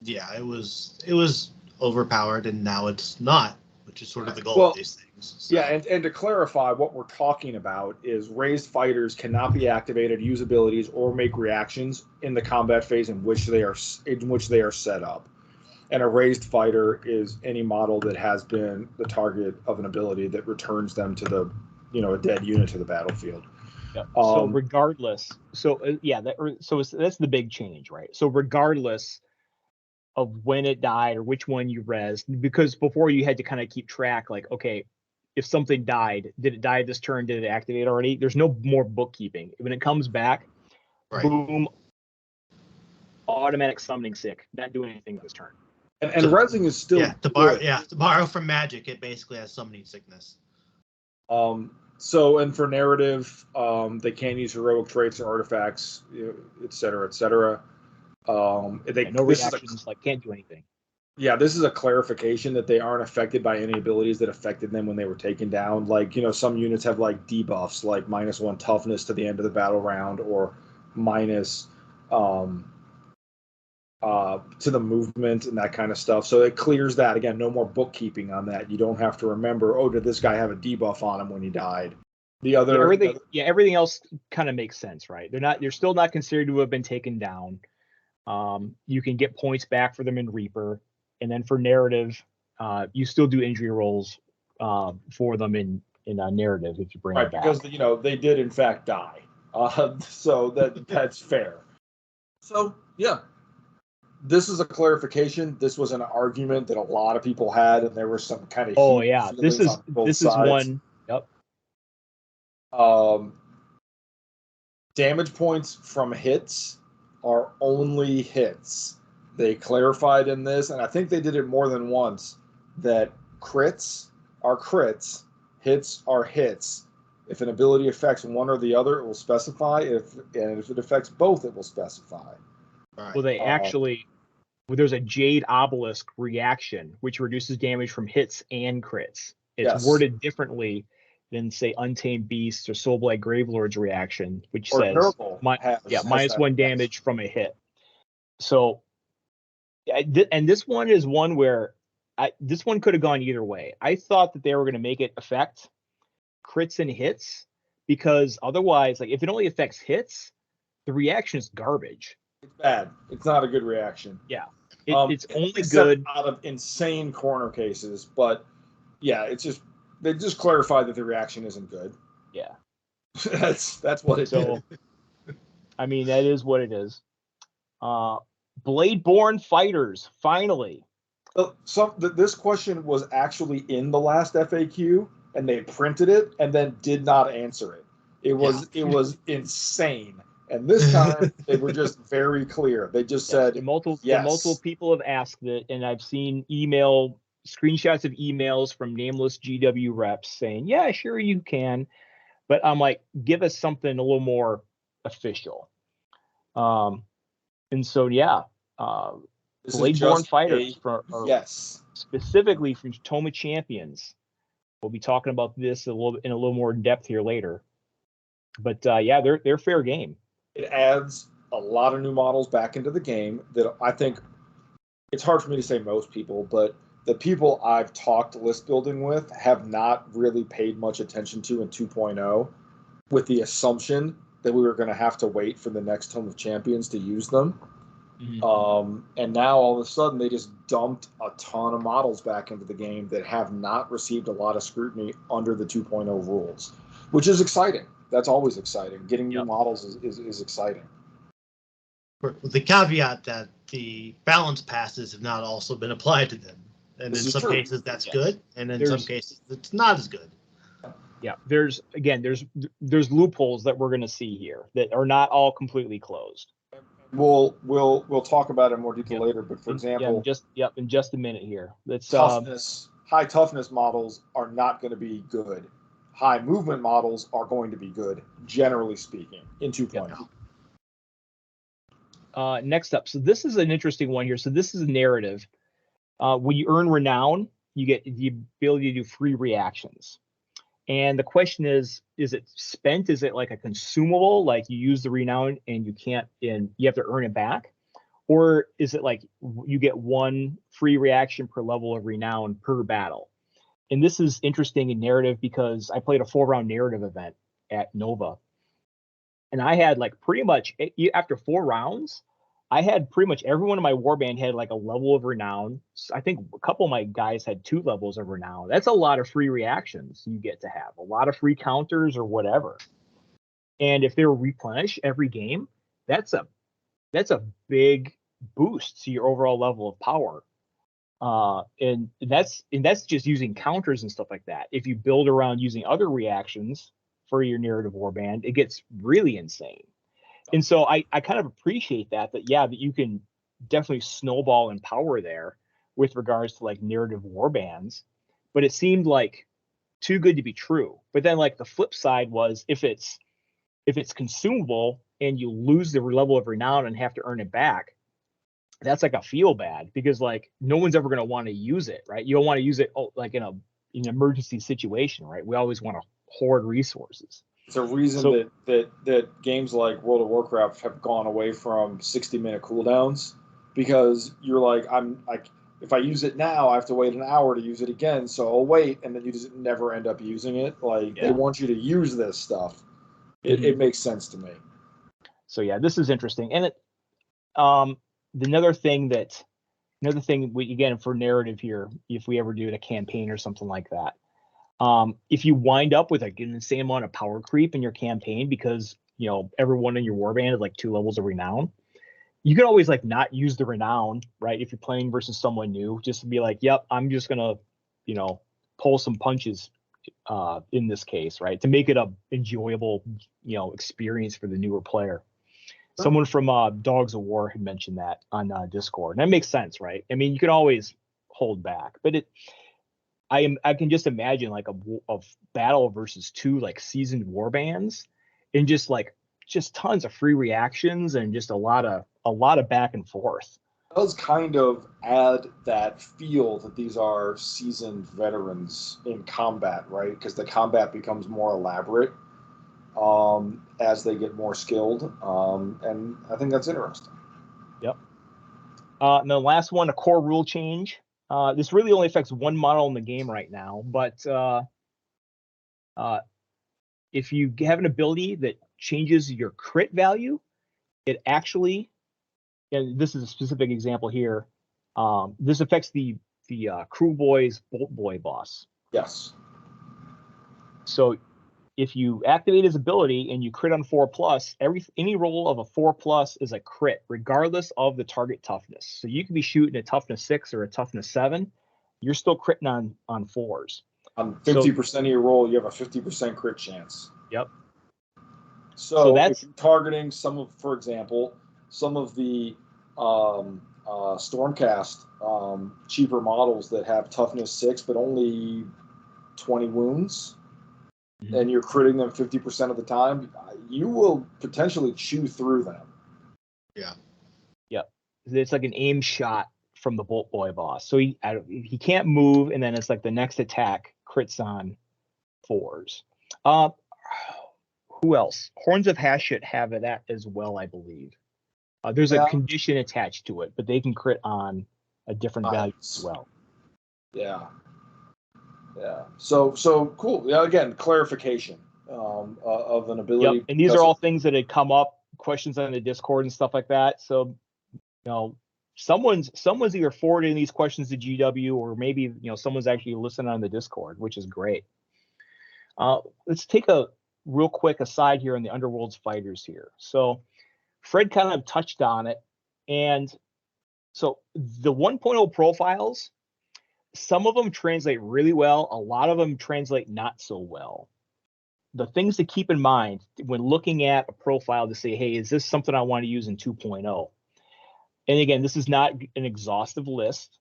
Yeah, it was overpowered, and now it's not, which is sort of the goal of these things. So. Yeah, and to clarify, what we're talking about is raised fighters cannot be activated, use abilities, or make reactions in the combat phase in which they are set up. And a raised fighter is any model that has been the target of an ability that returns them to a dead unit to the battlefield. Yep. So regardless, that's the big change, right? So regardless of when it died or which one you rezzed, because before you had to kind of keep track, like, okay, if something died, did it die this turn? Did it activate already? There's no more bookkeeping. When it comes back, Right. boom, automatic summoning sick, not doing anything this turn. And rezzing is still to borrow from Magic, it basically has summoning sickness. So, and for narrative, they can't use heroic traits or artifacts, et cetera, et cetera. No reactions, can't do anything. Yeah, this is a clarification that they aren't affected by any abilities that affected them when they were taken down. Like, some units have like debuffs, like -1 toughness to the end of the battle round, or minus to the movement and that kind of stuff. So it clears that. Again, no more bookkeeping on that. You don't have to remember, oh, did this guy have a debuff on him when he died? The other everything else kind of makes sense, right? They're still not considered to have been taken down. You can get points back for them in Reaper, and then for narrative, you still do injury rolls for them in narrative if you bring them back. Because they did in fact die. So that's fair. So yeah. This is a clarification. This was an argument that a lot of people had, and there was some kind of this is one. Yep. Damage points from hits are only hits. They clarified in this, and I think they did it more than once, that crits are crits, hits are hits. If an ability affects one or the other, it will specify. If it affects both, it will specify. Right. Well, they there's a Jade Obelisk reaction, which reduces damage from hits and crits. It's worded differently than, say, Untamed Beasts or Soulblight Gravelord's reaction, which says -1 damage from a hit. So, and this one is one where this one could have gone either way. I thought that they were going to make it affect crits and hits, because otherwise, if it only affects hits, the reaction is garbage. It's bad. It's not a good reaction. Yeah. It's only good out of insane corner cases, but yeah, they just clarified that the reaction isn't good. Yeah. that's what it is. I mean, that is what it is. Bladeborn Fighters, finally. This question was actually in the last FAQ, and they printed it and then did not answer it. It was insane. And this time, they were just very clear. They just said, multiple people have asked it, and I've seen screenshots of emails from nameless GW reps saying, yeah, sure you can. But I'm like, give us something a little more official. And so, Bladeborn Fighters, specifically from Toma Champions. We'll be talking about this in a little more depth here later. But they're fair game. It adds a lot of new models back into the game that I think it's hard for me to say most people, but the people I've talked list building with have not really paid much attention to in 2.0, with the assumption that we were going to have to wait for the next Tome of Champions to use them. Mm-hmm. And now all of a sudden they just dumped a ton of models back into the game that have not received a lot of scrutiny under the 2.0 rules, which is exciting. That's always exciting. Getting new models is exciting. With the caveat that the balance passes have not also been applied to them. And in some cases that's good, and in some cases it's not as good. Yeah, there's loopholes that we're going to see here that are not all completely closed. We'll talk about it in more detail later. But for example, in just a minute here. That's high toughness models are not going to be good. High movement models are going to be good, generally speaking, in 2.0. Next up, so this is an interesting one here. So this is a narrative. When you earn renown, you get the ability to do free reactions. And the question is it spent? Is it like a consumable, like you use the renown and you have to earn it back? Or is it like you get one free reaction per level of renown per battle? And this is interesting in narrative because I played a 4-round narrative event at Nova. And I had pretty much after 4 rounds, I had pretty much everyone in my warband had a level of renown. So I think a couple of my guys had 2 levels of renown. That's a lot of free reactions you get to have, a lot of free counters or whatever. And if they're replenished every game, that's a big boost to your overall level of power. And that's just using counters and stuff like that. If you build around using other reactions for your narrative warband, it gets really insane. And so I kind of appreciate that you can definitely snowball in power there with regards to like narrative warbands, but it seemed like too good to be true. But then like the flip side was if it's consumable and you lose the level of renown and have to earn it back, that's like a feel bad because like no one's ever going to want to use it, right? You don't want to use it like in an emergency situation, right? We always want to hoard resources. It's a reason that games like World of Warcraft have gone away from 60-minute cooldowns, because you're like, if I use it now, I have to wait an hour to use it again, so I'll wait, and then you just never end up using it. Like they want you to use this stuff. It makes sense to me. So yeah, this is interesting, and another thing we, again, for narrative here, if we ever do a campaign or something like that, if you wind up with like an insane amount of power creep in your campaign because everyone in your warband is like 2 levels of renown, you can always like not use the renown, right? If you're playing versus someone new, just to be like, yep, I'm just gonna pull some punches in this case, right, to make it a enjoyable experience for the newer player. Someone from Dogs of War had mentioned that on Discord, and that makes sense, right? I mean, you can always hold back, but I can just imagine like a battle versus 2 like seasoned warbands, and just tons of free reactions and just a lot of back and forth. It does kind of add that feel that these are seasoned veterans in combat, right? Because the combat becomes more elaborate as they get more skilled, and I think that's interesting. Yep. And the last one, a core rule change. This really only affects one model in the game right now, but if you have an ability that changes your crit value, it actually, and this is a specific example here, this affects the Crew Boy's Bolt Boy boss. Yes. So if you activate his ability and you crit on 4+, any roll of a 4+ is a crit, regardless of the target toughness. So you could be shooting a toughness 6 or a toughness 7, you're still critting on 4s. On 50% of your roll, you have a 50% crit chance. Yep. So if you're targeting for example, some of the Stormcast cheaper models that have toughness 6 but only 20 wounds, and you're critting them 50% of the time, you will potentially chew through them. Yeah. Yep. It's like an aim shot from the Bolt Boy boss. So he can't move, and then it's like the next attack crits on 4s. Who else? Horns of Hashut have that as well, I believe. There's a condition attached to it, but they can crit on a different value as well. Yeah. Yeah. So cool. Yeah. Again, clarification of an ability. Yep. And these are all things that had come up, questions on the Discord and stuff like that. So, someone's either forwarding these questions to GW, or maybe someone's actually listening on the Discord, which is great. Let's take a real quick aside here on the Underworlds fighters here. So Fred kind of touched on it, and so the 1.0 profiles, some of them translate really well, a lot of them translate not so well. The things to keep in mind when looking at a profile to say, hey, is this something I want to use in 2.0? And again, this is not an exhaustive list,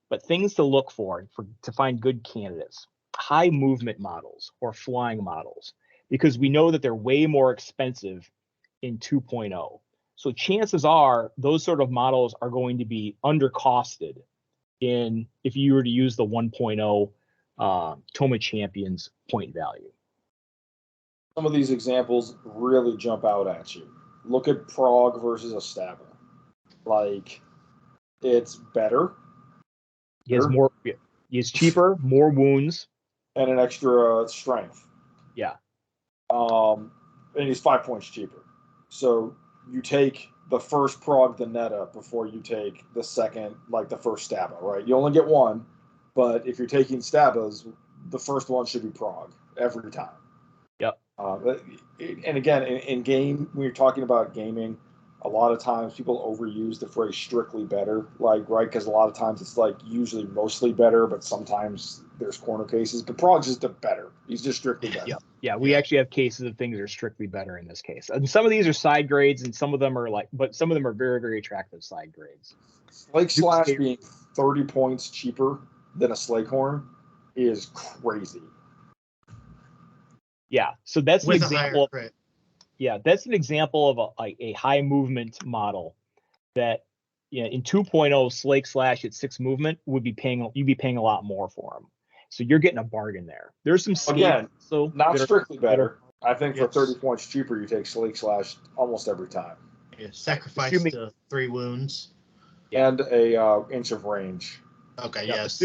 but things to look for to find good candidates. High movement models or flying models, because we know that they're way more expensive in 2.0. So chances are those sort of models are going to be undercosted if you were to use the 1.0 Toma Champions point value. Some of these examples really jump out at you. Look at Prague versus Astaba. Like, it's better. He's cheaper, more wounds, and an extra strength. Yeah. And he's 5 points cheaper. So you take the first Prague Veneta before you take the second, like the first Staba, right? You only get one, but if you're taking Stabas, the first one should be Prague every time. Yep. And again, in game, when you're talking about gaming, a lot of times people overuse the phrase strictly better, like, right? Because a lot of times it's like usually mostly better, but sometimes there's corner cases. But Prague's just a better. He's just strictly better. Yeah. We actually have cases of things that are strictly better in this case. And some of these are side grades, and some of them are but some of them are very, very attractive side grades. Slake Slash being 30 points cheaper than a Slakehorn is crazy. Yeah, so that's with an example. That's an example of a high movement model that, in 2.0 Slake Slash at 6 movement you'd be paying a lot more for them. So you're getting a bargain there. There's some again, not strictly better. I think for 30 points cheaper, you take Slake Slash almost every time. Yeah, sacrifice the 3 wounds and a inch of range. Okay, yes.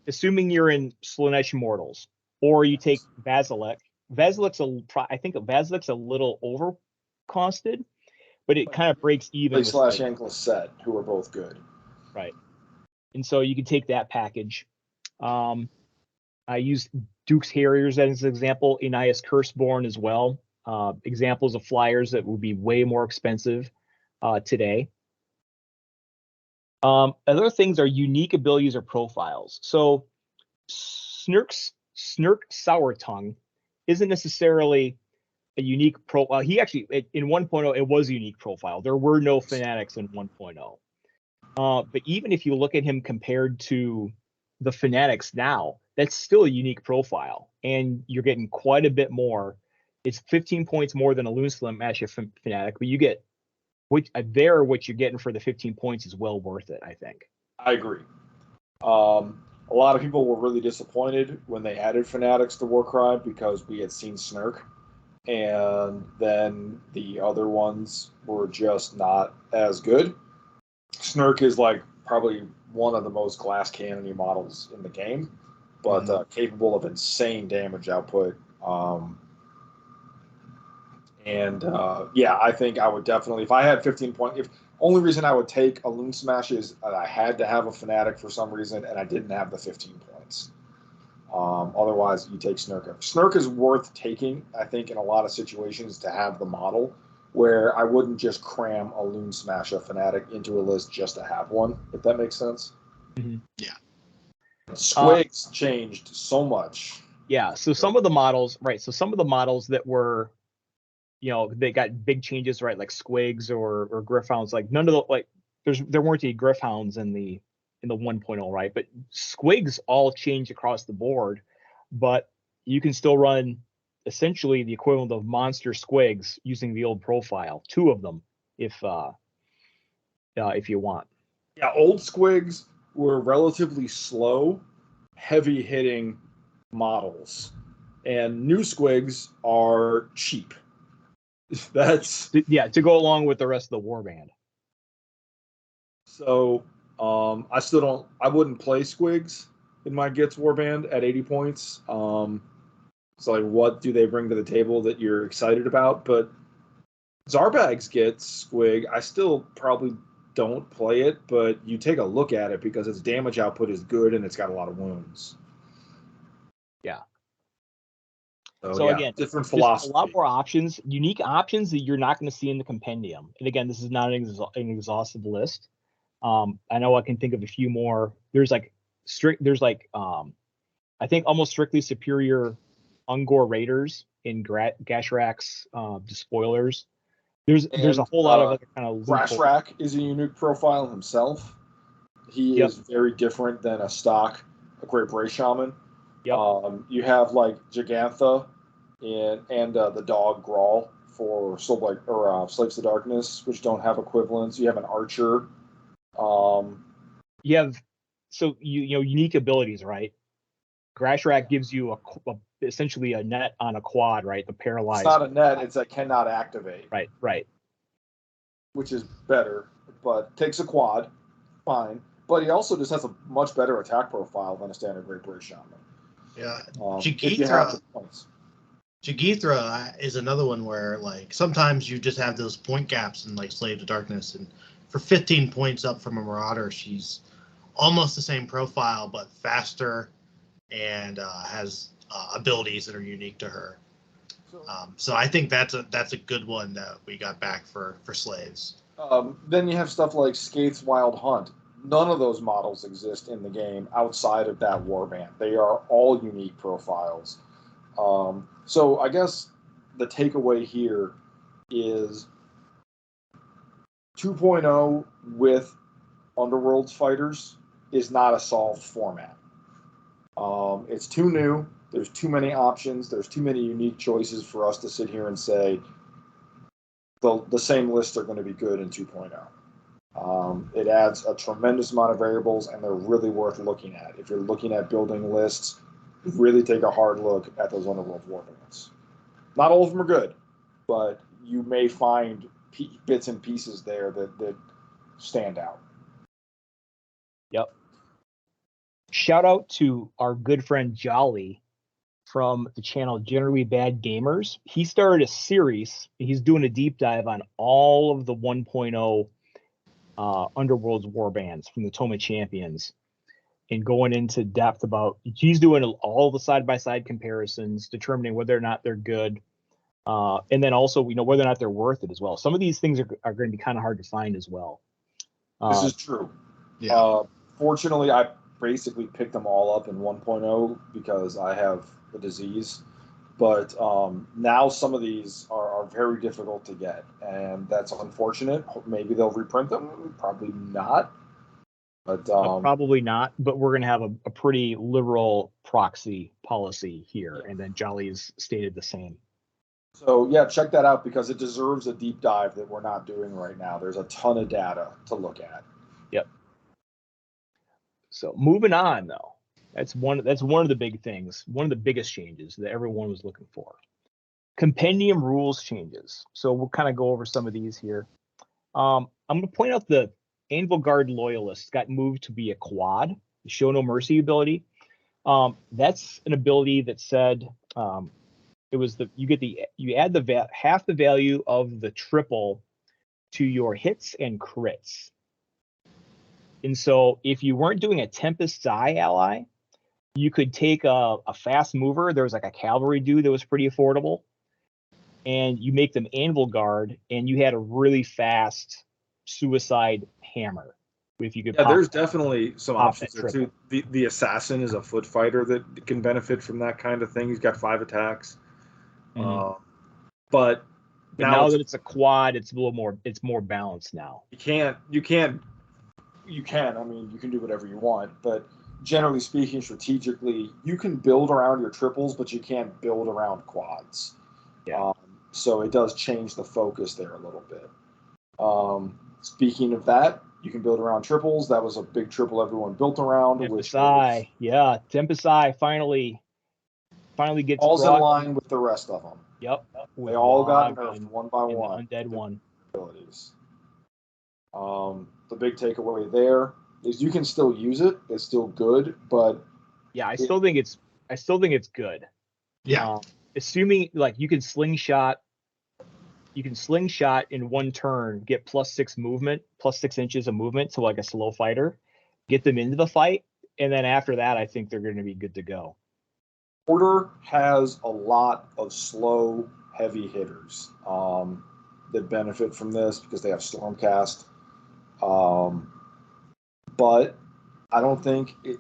Assuming you're in Slaanesh Mortals, or you take Vasilek. I think Vasilec's a little overcosted, but it kind of breaks even. Slash Ankle Set, who are both good. Right. And so you can take that package. I used Duke's Harriers as an example, Enias Curseborn as well. Examples of flyers that would be way more expensive today. Other things are unique abilities or profiles. So Snurk Sour Tongue isn't necessarily a unique profile. He actually, in 1.0, it was a unique profile. There were no fanatics in 1.0. But even if you look at him compared to the fanatics now, that's still a unique profile. And you're getting quite a bit more. It's 15 points more than a Loonslam fanatic, but you get what you're getting for the 15 points is well worth it, I think. I agree. A lot of people were really disappointed when they added fanatics to Warcry because we had seen Snurk, and then the other ones were just not as good. Snurk is like probably one of the most glass cannony models in the game, but capable of insane damage output. I think I would definitely, if I had 15 points, only reason I would take a Loon Smash is that I had to have a fanatic for some reason, and I didn't have the 15 points. Otherwise, you take Snurk. Snurk is worth taking, I think, in a lot of situations to have the model, where I wouldn't just cram a Loon Smash a fanatic into a list just to have one, if that makes sense. Mm-hmm. Yeah. Squigs changed so much. Yeah, so some of the models that were, they got big changes, right? Like Squigs or Griffhounds. Like none of the there weren't any Griffhounds in the 1.0, right? But Squigs all changed across the board, but you can still run essentially the equivalent of monster Squigs using the old profile, 2 of them, if you want. Yeah, old Squigs were relatively slow, heavy hitting models, and new Squigs are cheap. That's to go along with the rest of the warband. So I wouldn't play Squigs in my Gits warband at 80 points. So like, what do they bring to the table that you're excited about? But Zarbag's Gits Squig, I still probably don't play it, but you take a look at it because its damage output is good and it's got a lot of wounds. Yeah. So again, different philosophy. A lot more options, unique options that you're not going to see in the compendium. And again, this is not an exhaustive list. I know I can think of a few more. There's I think almost strictly superior Ungor Raiders in Gashrak's Despoilers. There's a whole lot of other kind of Grashrak is a unique profile himself. He is very different than a Great Bray Shaman. Yep. You have like Gigantha and the dog Grawl for Slaves of the Darkness, which don't have equivalents. You have an Archer. You have unique abilities, right? Grashrak gives you essentially a net on a quad, right? The paralyzed. It's not a net; it's a cannot activate. Right. Which is better, but takes a quad, fine. But he also just has a much better attack profile than a standard Great Bray Shaman. Yeah, Jagithra is another one where like sometimes you just have those point gaps in like Slave to Darkness, and for 15 points up from a Marauder, she's almost the same profile but faster and has abilities that are unique to her. So I think that's a good one that we got back for slaves. Then you have stuff like Skaith's Wild Hunt. None of those models exist in the game outside of that warband. They are all unique profiles. So I guess the takeaway here is 2.0 with Underworlds fighters is not a solved format. It's too new. There's too many options. There's too many unique choices for us to sit here and say the same lists are going to be good in 2.0. It adds a tremendous amount of variables, and they're really worth looking at. If you're looking at building lists, really take a hard look at those Underworld warbands. Not all of them are good, but you may find bits and pieces there that stand out. Yep. Shout out to our good friend Jolly from the channel Generally Bad Gamers. He started a series. He's doing a deep dive on all of the 1.0 Underworlds warbands from the Toma Champions and going into depth about, he's doing all the side-by-side comparisons, determining whether or not they're good. And then also, whether or not they're worth it as well. Some of these things are going to be kind of hard to find as well. This is true. Yeah. Fortunately, I basically picked them all up in 1.0 because I have the disease. But now some of these are very difficult to get, and that's unfortunate. Maybe they'll reprint them. Probably not. But probably not. But we're going to have a pretty liberal proxy policy here, and then Jolly's stated the same. So yeah, check that out because it deserves a deep dive that we're not doing right now. There's a ton of data to look at. Yep. So moving on, though, that's one of the big things, one of the biggest changes that everyone was looking for. Compendium rules changes. So we'll kind of go over some of these here. I'm going to point out the Anvil Guard Loyalist got moved to be a quad, the Show No Mercy ability. That's an ability that said it was you add half the value of the triple to your hits and crits. And so if you weren't doing a Tempest's Eye ally, you could take a fast mover. There was like a cavalry dude that was pretty affordable, and you make them Anvil Guard, and you had a really fast suicide hammer. If you could, there's definitely some options there too. The assassin is a foot fighter that can benefit from that kind of thing. He's got 5 attacks, but now that it's a quad, it's a little more. It's more balanced now. You can. I mean, you can do whatever you want, but generally speaking, strategically, you can build around your triples, but you can't build around quads. Yeah. So it does change the focus there a little bit. Speaking of that, you can build around triples. That was a big triple everyone built around. Tempest's Eye. Yeah, Tempest's Eye finally gets all's in line with the rest of them. Yep. They all got nerfed one by one. Undead one. Abilities. The big takeaway there is you can still use it. It's still good, but yeah, I still think it's good. Yeah. Assuming like you can slingshot in one turn, get +6 movement, +6 inches of movement to like a slow fighter, get them into the fight, and then after that, I think they're going to be good to go. Order has a lot of slow, heavy hitters that benefit from this because they have Stormcast. But I don't think it.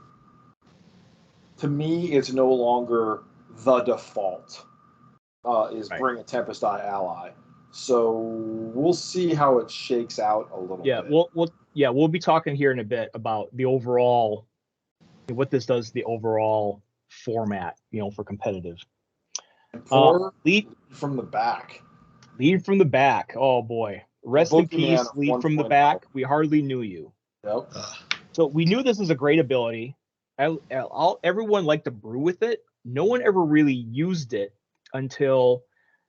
To me, it's no longer the default. Bring a Tempest Eye ally. So we'll see how it shakes out a little bit. We'll be talking here in a bit about the overall, what this does to the overall format, for competitive. Lead from the back. Lead from the back. Oh boy. Rest in peace, Lead from the back. We hardly knew you. Yep. So we knew this was a great ability. Everyone liked to brew with it. No one ever really used it until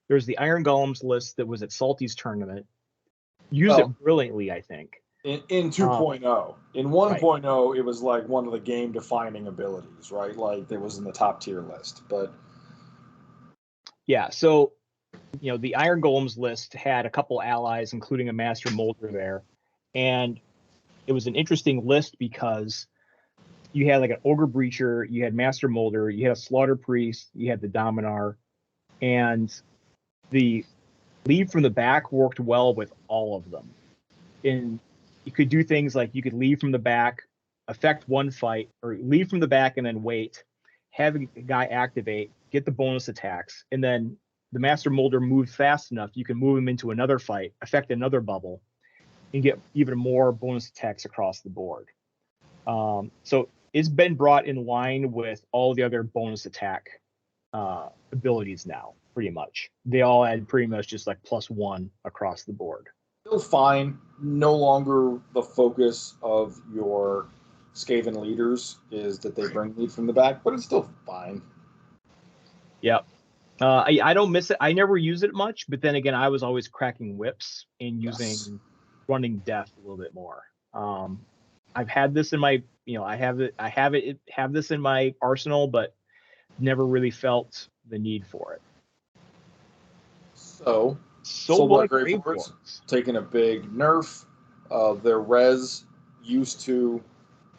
there's the Iron Golems list that was at Salty's tournament. Used it brilliantly, I think. In 2.0. In 1.0, it was like one of the game-defining abilities, right? Like it was in the top tier list. But yeah, so the Iron Golems list had a couple allies, including a Master Molder there, and it was an interesting list because you had like an Ogre Breacher, you had Master Molder, you had a Slaughter Priest, you had the Dominar, and the lead from the back worked well with all of them. And you could do things like you could lead from the back, affect one fight, or lead from the back and then wait, have a guy activate, get the bonus attacks, and then the Master Molder moved fast enough, you can move him into another fight, affect another bubble, and get even more bonus attacks across the board. So it's been brought in line with all the other bonus attack abilities now, pretty much. They all had pretty much just like +1 across the board. Still fine. No longer the focus of your Skaven leaders is that they bring lead from the back, but it's still fine. Yep. I don't miss it. I never use it much, but then again, I was always cracking whips and using running death a little bit more. I've had this in my, I have this in my arsenal, but never really felt the need for it. So Soulblight Gravelords taking a big nerf. Their res used to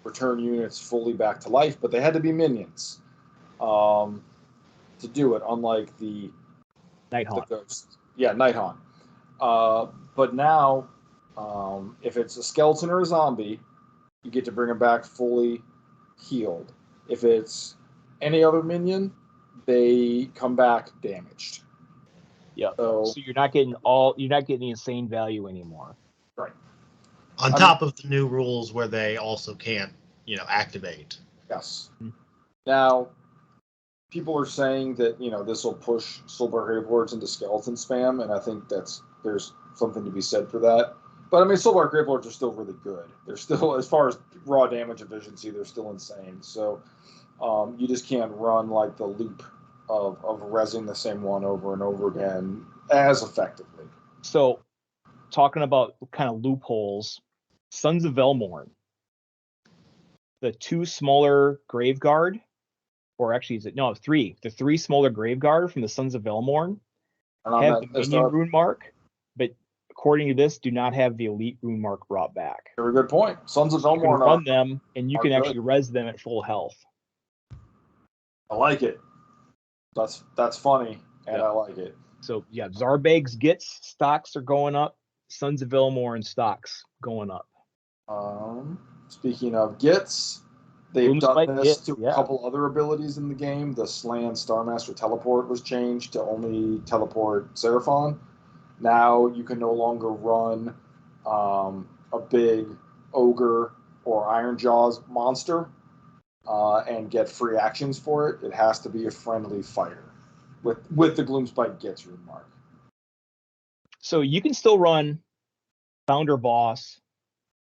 return units fully back to life, but they had to be minions to do it, unlike the Nighthaunt. Nighthaunt. But now, if it's a skeleton or a zombie, you get to bring them back fully healed. If it's any other minion, they come back damaged. Yeah. So you're not getting the insane value anymore. Right. On top of the new rules where they also can't, activate. Yes. Mm-hmm. Now, people are saying that, this will push Soulblight Gravelords into skeleton spam, and I think there's something to be said for that. But I mean, Soulblight Gravelords are still really good. They're still, as far as raw damage efficiency, they're still insane. So you just can't run like the loop of rezzing the same one over and over again as effectively. So, talking about kind of loopholes, Sons of Velmorn, the 2 smaller Graveguard, or actually, the 3 smaller Graveguard from the Sons of Velmorn have the minion rune mark, but according to this, do not have the elite rune mark brought back. Very good point. Sons of Velmorn, you can run them, and you can actually res them at full health. I like it. That's funny, and I like it. So yeah, Zarbag's Gits stocks are going up. Sons of Velmorn stocks going up. Speaking of Gits, they've done this to a couple other abilities in the game. The Slan Starmaster teleport was changed to only teleport Seraphon. Now you can no longer run a big ogre or Iron Jaws monster and get free actions for it. It has to be a friendly fighter with the Gloomspite Gits rune mark. So you can still run Founder Boss,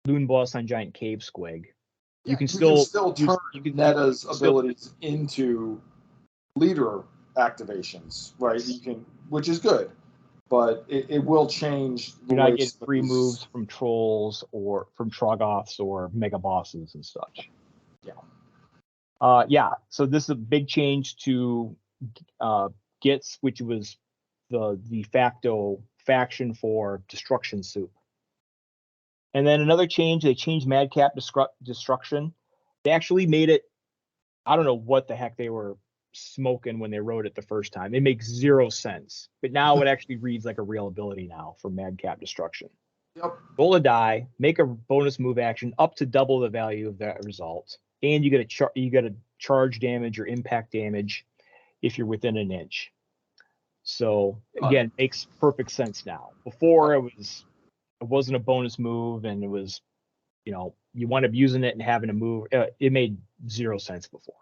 Loon Boss on Giant Cave Squig. You can still turn Neta's abilities into leader activations, right? You can, which is good, but it will change. You're not getting free moves from trolls or from Troggoths or mega bosses and such. Yeah. So this is a big change to Gits, which was the de facto faction for Destruction Soup. And then another change, they changed Madcap Destruction. They actually made it, I don't know what the heck they were smoking when they wrote it the first time. It makes 0 sense. But now it actually reads like a real ability now for Madcap Destruction. Yep. Roll a die, make a bonus move action up to double the value of that result. And you get a charge damage or impact damage if you're within an inch. So again, makes perfect sense now. Before it wasn't a bonus move, and it was, you wind up using it and having to move. It made 0 sense before.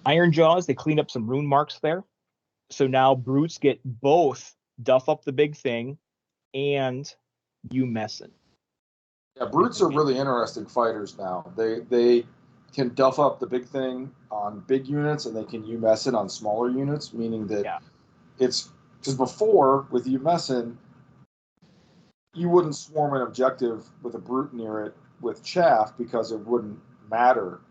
Iron Jaws, they cleaned up some rune marks there. So now brutes get both Duff Up the Big Thing and You Messin'. Yeah, brutes are really interesting fighters now. They can Duff Up the Big Thing on big units, and they can You Messin' on smaller units, meaning that it's because before with You Messin', you wouldn't swarm an objective with a brute near it with chaff because it wouldn't matter.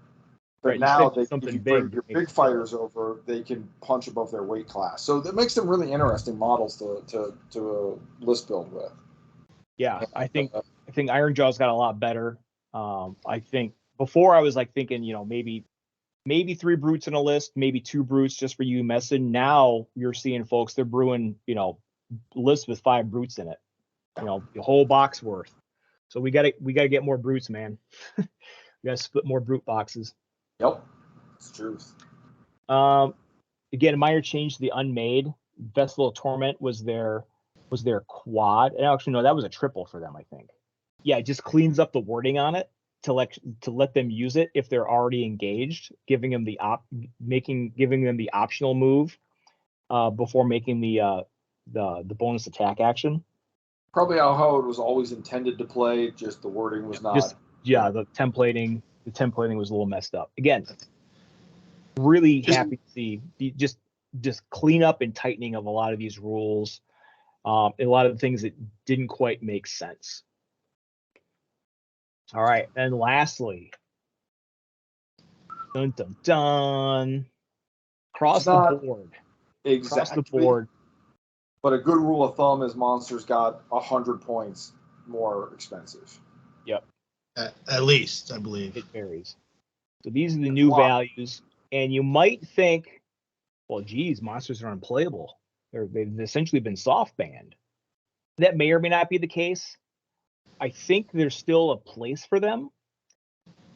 But now if you bring your big fighters over, they can punch above their weight class. So that makes them really interesting models to list build with. Yeah, I think Iron Jaw's got a lot better. I think before I was like thinking, maybe maybe 3 brutes in a list, maybe 2 brutes just for you messing. Now you're seeing folks, they're brewing, lists with 5 brutes in it, the whole box worth. So we gotta get more brutes, man. We gotta split more brute boxes. Yep, it's the truth. Again, a minor change to the unmade. Vessel of Torment was their quad. And actually, no, that was a triple for them, I think. Yeah, it just cleans up the wording on it to let them use it if they're already engaged, giving them the optional move before making the bonus attack action. Probably how it was always intended to play, just the wording was not. The templating was a little messed up. Again, really happy to see just clean up and tightening of a lot of these rules, a lot of the things that didn't quite make sense. All right, and lastly, dun dun dun, across the board. Exactly. Across the board. But a good rule of thumb is monsters got 100 points more expensive. Yep. At least, I believe. It varies. So these are the new values, and you might think, well, geez, monsters are unplayable. They've essentially been soft banned. That may or may not be the case. I think there's still a place for them,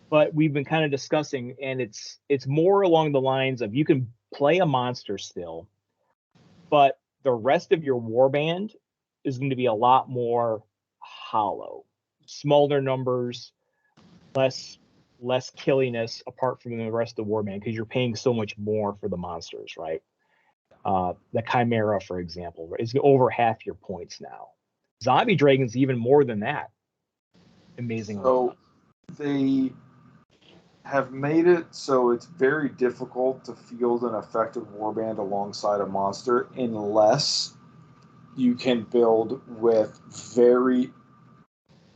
but we've been kind of discussing, and it's more along the lines of you can play a monster still, but the rest of your warband is going to be a lot more hollow, smaller numbers, less killiness apart from the rest of the warband because you're paying so much more for the monsters, right? The Chimera, for example, is over half your points now. Zombie Dragon's even more than that. Amazingly. So they have made it so it's very difficult to field an effective warband alongside a monster unless you can build with very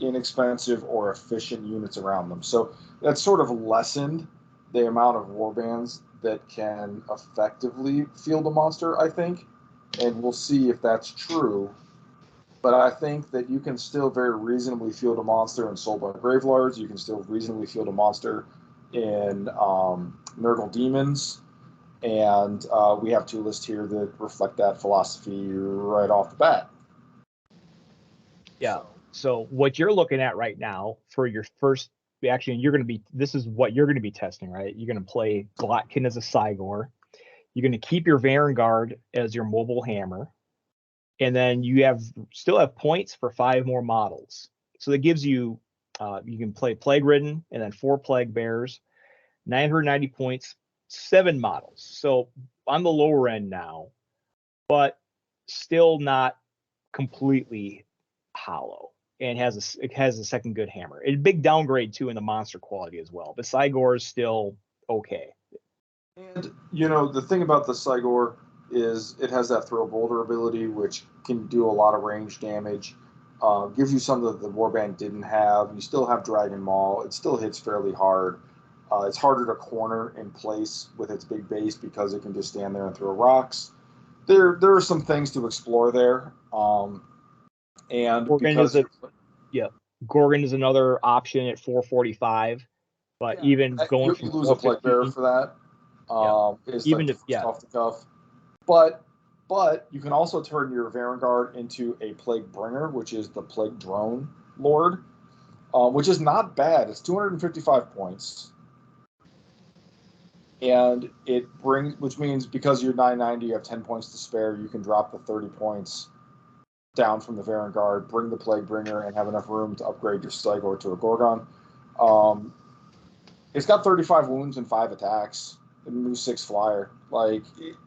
inexpensive or efficient units around them. So that's sort of lessened the amount of warbands that can effectively field a monster, I think. And we'll see if that's true. But I think that you can still very reasonably field a monster in Soulblight Gravelords. You can still reasonably field a monster in Nurgle Demons. And we have 2 lists here that reflect that philosophy right off the bat. Yeah. So what you're looking at right now for your first, actually, this is what you're going to be testing, right? You're going to play Glotkin as a Cygor. You're going to keep your Vanguard as your mobile hammer. And then you still have points for 5 more models. So that gives you, you can play Plague Ridden and then 4 Plague Bears, 990 points, 7 models. So on the lower end now, but still not completely hollow, and it has a second good hammer. A big downgrade too in the monster quality as well. The Cygor is still okay. And the thing about the Cygor is it has that throw boulder ability, which can do a lot of range damage. Gives you something that the warband didn't have. You still have Dragon Maul. It still hits fairly hard. It's harder to corner in place with its big base because it can just stand there and throw rocks. There are some things to explore there. And Gorgon is another option at 445. But even going you from lose a Plague Bearer for that. Even off the cuff. But you can also turn your Vanguard into a Plague Bringer, which is the Plague Drone Lord, which is not bad. It's 255 points. And which means because you're 990, you have 10 points to spare, you can drop the 30 points down from the Vanguard, bring the Plague Bringer, and have enough room to upgrade your Cygor to a Gorgon. It's got 35 wounds and 5 attacks. A new 6 flyer.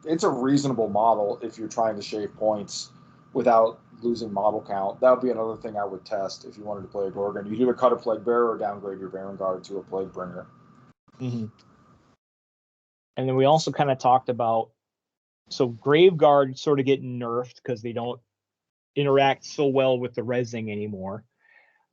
It's a reasonable model if you're trying to shave points without losing model count. That would be another thing I would test if you wanted to play a Gorgon. You'd either cut a Plague Bearer or downgrade your Vanguard to a Plague Bringer. Mm-hmm. And then we also kind of talked about, so Graveguard sort of getting nerfed because they don't interact so well with the resing anymore.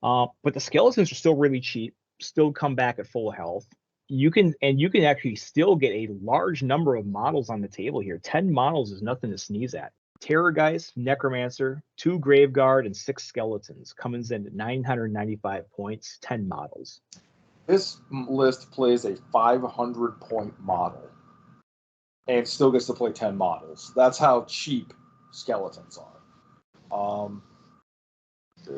But the skeletons are still really cheap, still come back at full health. You can actually still get a large number of models on the table here. 10 models is nothing to sneeze at. Terrorgeist, Necromancer, 2 Graveguard, and 6 Skeletons. Comes in at 995 points, 10 models. This list plays a 500-point model and still gets to play 10 models. That's how cheap skeletons are.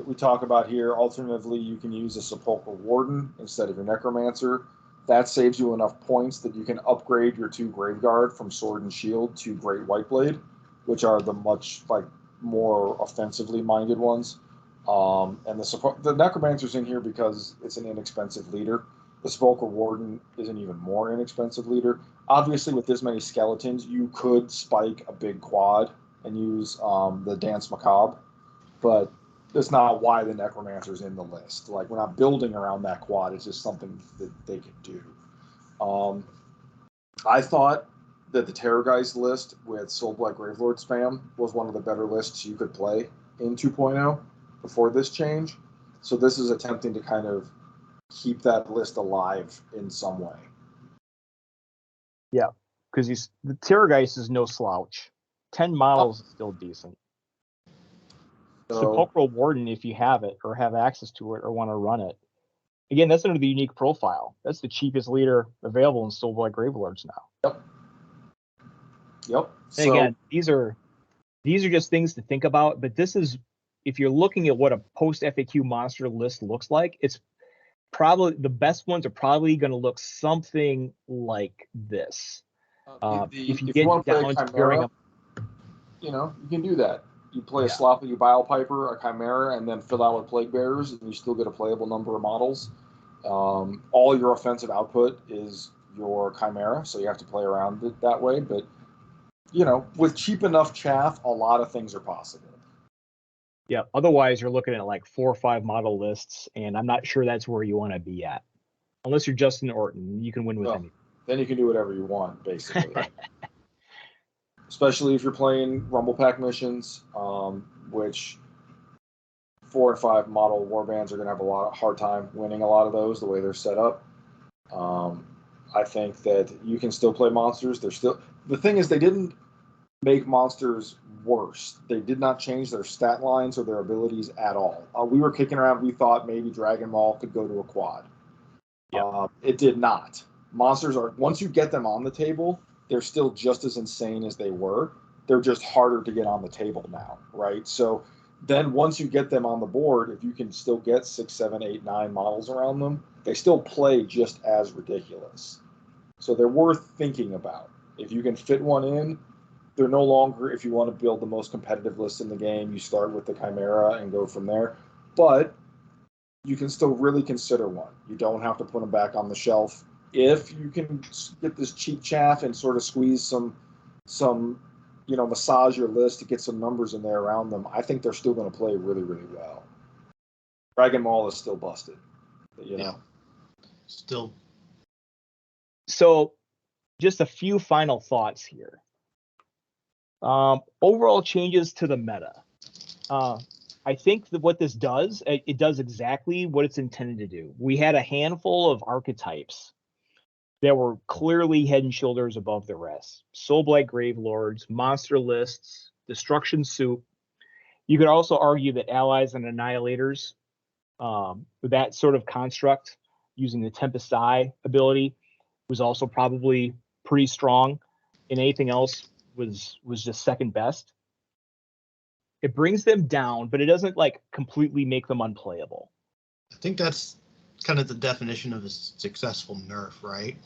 We talk about here, alternatively, you can use a Sepulchral Warden instead of your Necromancer. That saves you enough points that you can upgrade your 2 Graveguard from Sword and Shield to Great Whiteblade, which are the much more offensively minded ones. And the Necromancer's in here because it's an inexpensive leader. The Sepulchral Warden is an even more inexpensive leader. Obviously, with this many skeletons, you could spike a big quad and use the Dance Macabre, but that's not why the Necromancer's in the list. Like, we're not building around that quad. It's just something that they can do. I thought that the Terrorgeist list with Soulblight Gravelord spam was one of the better lists you could play in 2.0 before this change. So this is attempting to kind of keep that list alive in some way. Yeah, because the Terrorgeist is no slouch. 10 models is still decent. So, Sepulchral Warden, if you have it or have access to it or want to run it. Again, that's under the unique profile. That's the cheapest leader available in Soulblight Gravelords now. Yep. And again, these are just things to think about, but this is, if you're looking at what a post FAQ monster list looks like, it's probably the best ones are probably going to look something like this. If you want to play a Chimera, you can do that. You play a Sloppy Bile Piper, a Chimera, and then fill out with Plague Bearers, and you still get a playable number of models. All your offensive output is your Chimera, so you have to play around it that way. But, with cheap enough chaff, a lot of things are possible. Yeah, otherwise you're looking at like 4 or 5 model lists, and I'm not sure that's where you want to be at. Unless you're Justin Orton, you can win with anything. Then you can do whatever you want, basically. Especially if you're playing Rumble Pack missions, which 4 and 5 model warbands are going to have a hard time winning a lot of those the way they're set up. I think that you can still play monsters. The thing is, they didn't make monsters worse. They did not change their stat lines or their abilities at all. We were kicking around. We thought maybe Dragon Maul could go to a quad. Yeah. It did not. Monsters are, once you get them on the table, they're still just as insane as they were. They're just harder to get on the table now, right? So then once you get them on the board, if you can still get 6, 7, 8, 9 models around them, they still play just as ridiculous. So they're worth thinking about. If you can fit one in, they're no longer, if you want to build the most competitive list in the game, you start with the Chimera and go from there. But you can still really consider one. You don't have to put them back on the shelf. If you can get this cheap chaff and sort of squeeze some massage your list to get some numbers in there around them, I think they're still going to play really, really well. Dragon Maul is still busted, Yeah. Still. So, just a few final thoughts here. Overall changes to the meta. I think that what this does, it does exactly what it's intended to do. We had a handful of archetypes that were clearly head and shoulders above the rest. Soulblight Gravelords, monster lists, destruction soup. You could also argue that allies and annihilators, with that sort of construct, using the Tempest Eye ability, was also probably pretty strong. And anything else was just second best. It brings them down, but it doesn't completely make them unplayable. I think that's kind of the definition of a successful nerf, right?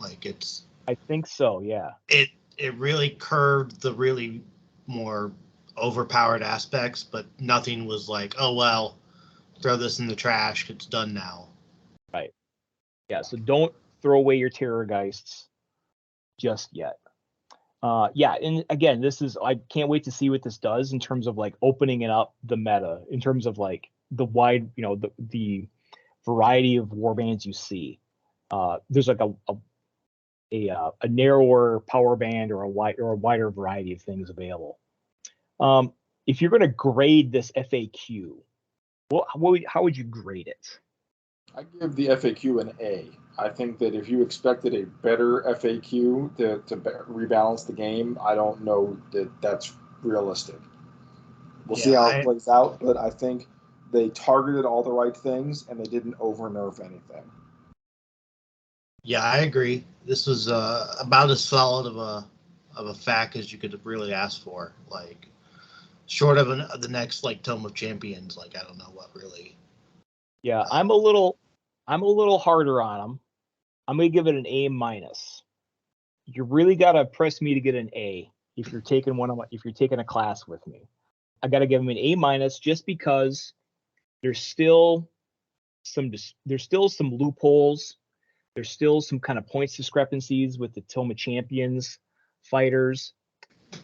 I think so, yeah. It really curved the really more overpowered aspects, but nothing was like, oh well, throw this in the trash, it's done now. Right. Yeah, so don't throw away your Terrorgeists just yet. And again, I can't wait to see what this does in terms of opening it up the meta, in terms of the wide, the variety of warbands you see. There's a narrower power band or a wider variety of things available. If you're going to grade this FAQ, how would you grade it? I give the FAQ an A. I think that if you expected a better FAQ to rebalance the game, I don't know that that's realistic. We'll see how it plays out, but I think they targeted all the right things and they didn't over nerf anything. Yeah, I agree. This was about as solid of a fact as you could really ask for. Like, short of the next like Tome of Champions, like I don't know what really. Yeah, I'm a little harder on them. I'm gonna give it an A minus. You really gotta press me to get an A if you're taking a class with me. I gotta give them an A minus just because there's still some loopholes. There's still some kind of points discrepancies with the Tome of Champions fighters.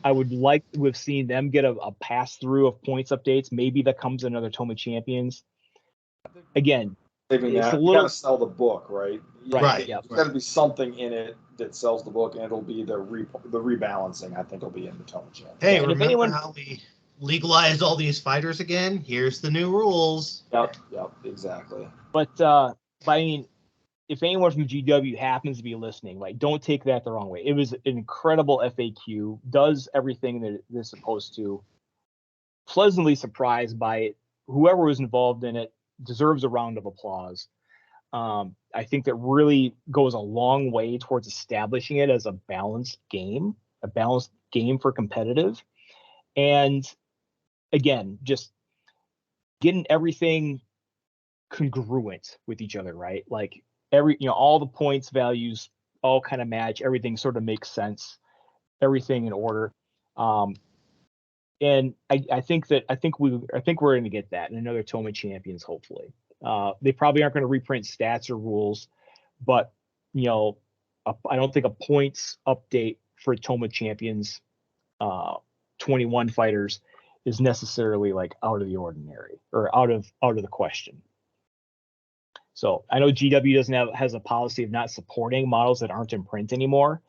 I would like to have seen them get a pass through of points updates. Maybe that comes in another Tome of Champions. Again, Saving it's that, a you little got to sell the book, right? Right. Yeah. There's got to be something in it that sells the book, and it'll be the rebalancing. I think will be in the Tome of Champions. Hey, Yeah, and if remember anyone- how we legalized all these fighters again? Here's the new rules. Yep, exactly. But I mean, if anyone from GW happens to be listening, like, don't take that the wrong way. It was an incredible FAQ, does everything that it's supposed to. Pleasantly surprised by it. Whoever was involved in it deserves a round of applause. I think that really goes a long way towards establishing it as a balanced game for competitive. And again, just getting everything congruent with each other, right? Like all the points values all kind of match. Everything sort of makes sense. Everything in order. And I think we're going to get that in another Tome of Champions, hopefully. They probably aren't going to reprint stats or rules, but I don't think a points update for Tome of Champions 21 fighters is necessarily like out of the ordinary or out of the question. So I know GW has a policy of not supporting models that aren't in print anymore,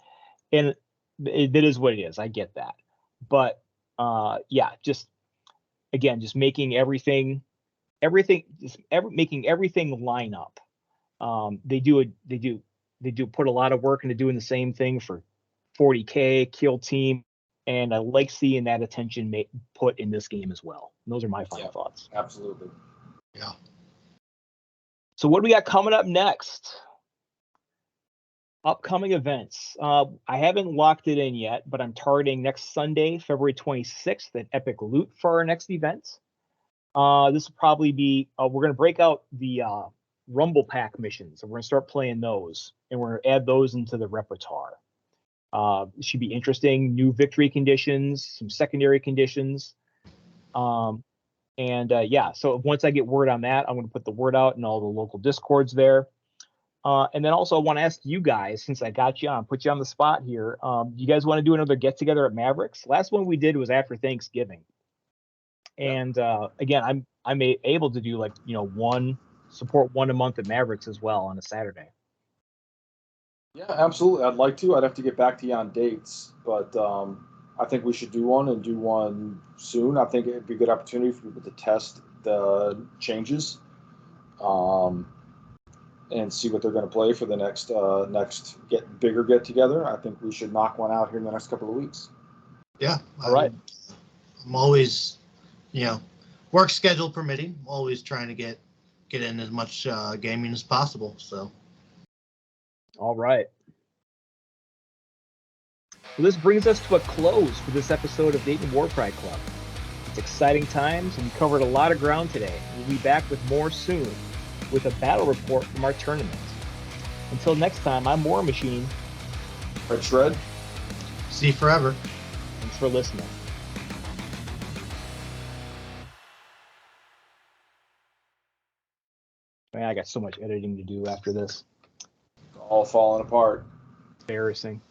and it is what it is. I get that, but just making everything line up. They do put a lot of work into doing the same thing for 40K Kill Team, and I like seeing that attention put in this game as well. And those are my final thoughts. Absolutely. Yeah. So what do we got coming up next? Upcoming events. I haven't locked it in yet, but I'm targeting next Sunday, February 26th at Epic Loot for our next event. This will probably be, we're going to break out the Rumble Pack missions, and we're going to start playing those, and we're going to add those into the repertoire. It should be interesting. New victory conditions, some secondary conditions. So once I get word on that, I'm going to put the word out in all the local discords there. And then also I want to ask you guys, since I got you on, put you on the spot here. Do you guys want to do another get together at Mavericks? Last one we did was after Thanksgiving. And again, I'm able to do support one a month at Mavericks as well on a Saturday. Yeah, absolutely. I'd like to. I'd have to get back to you on dates, but I think we should do one soon. I think it'd be a good opportunity for people to test the changes, and see what they're going to play for the next get together. I think we should knock one out here in the next couple of weeks. Yeah. All right. I'm always, work schedule permitting, always trying to get in as much gaming as possible. So. All right. Well, this brings us to a close for this episode of Dayton Warcry Club. It's exciting times, and we covered a lot of ground today. We'll be back with more soon with a battle report from our tournament. Until next time, I'm War Machine. Red Shred. See you forever. Thanks for listening. Man, I got so much editing to do after this. All falling apart. Embarrassing.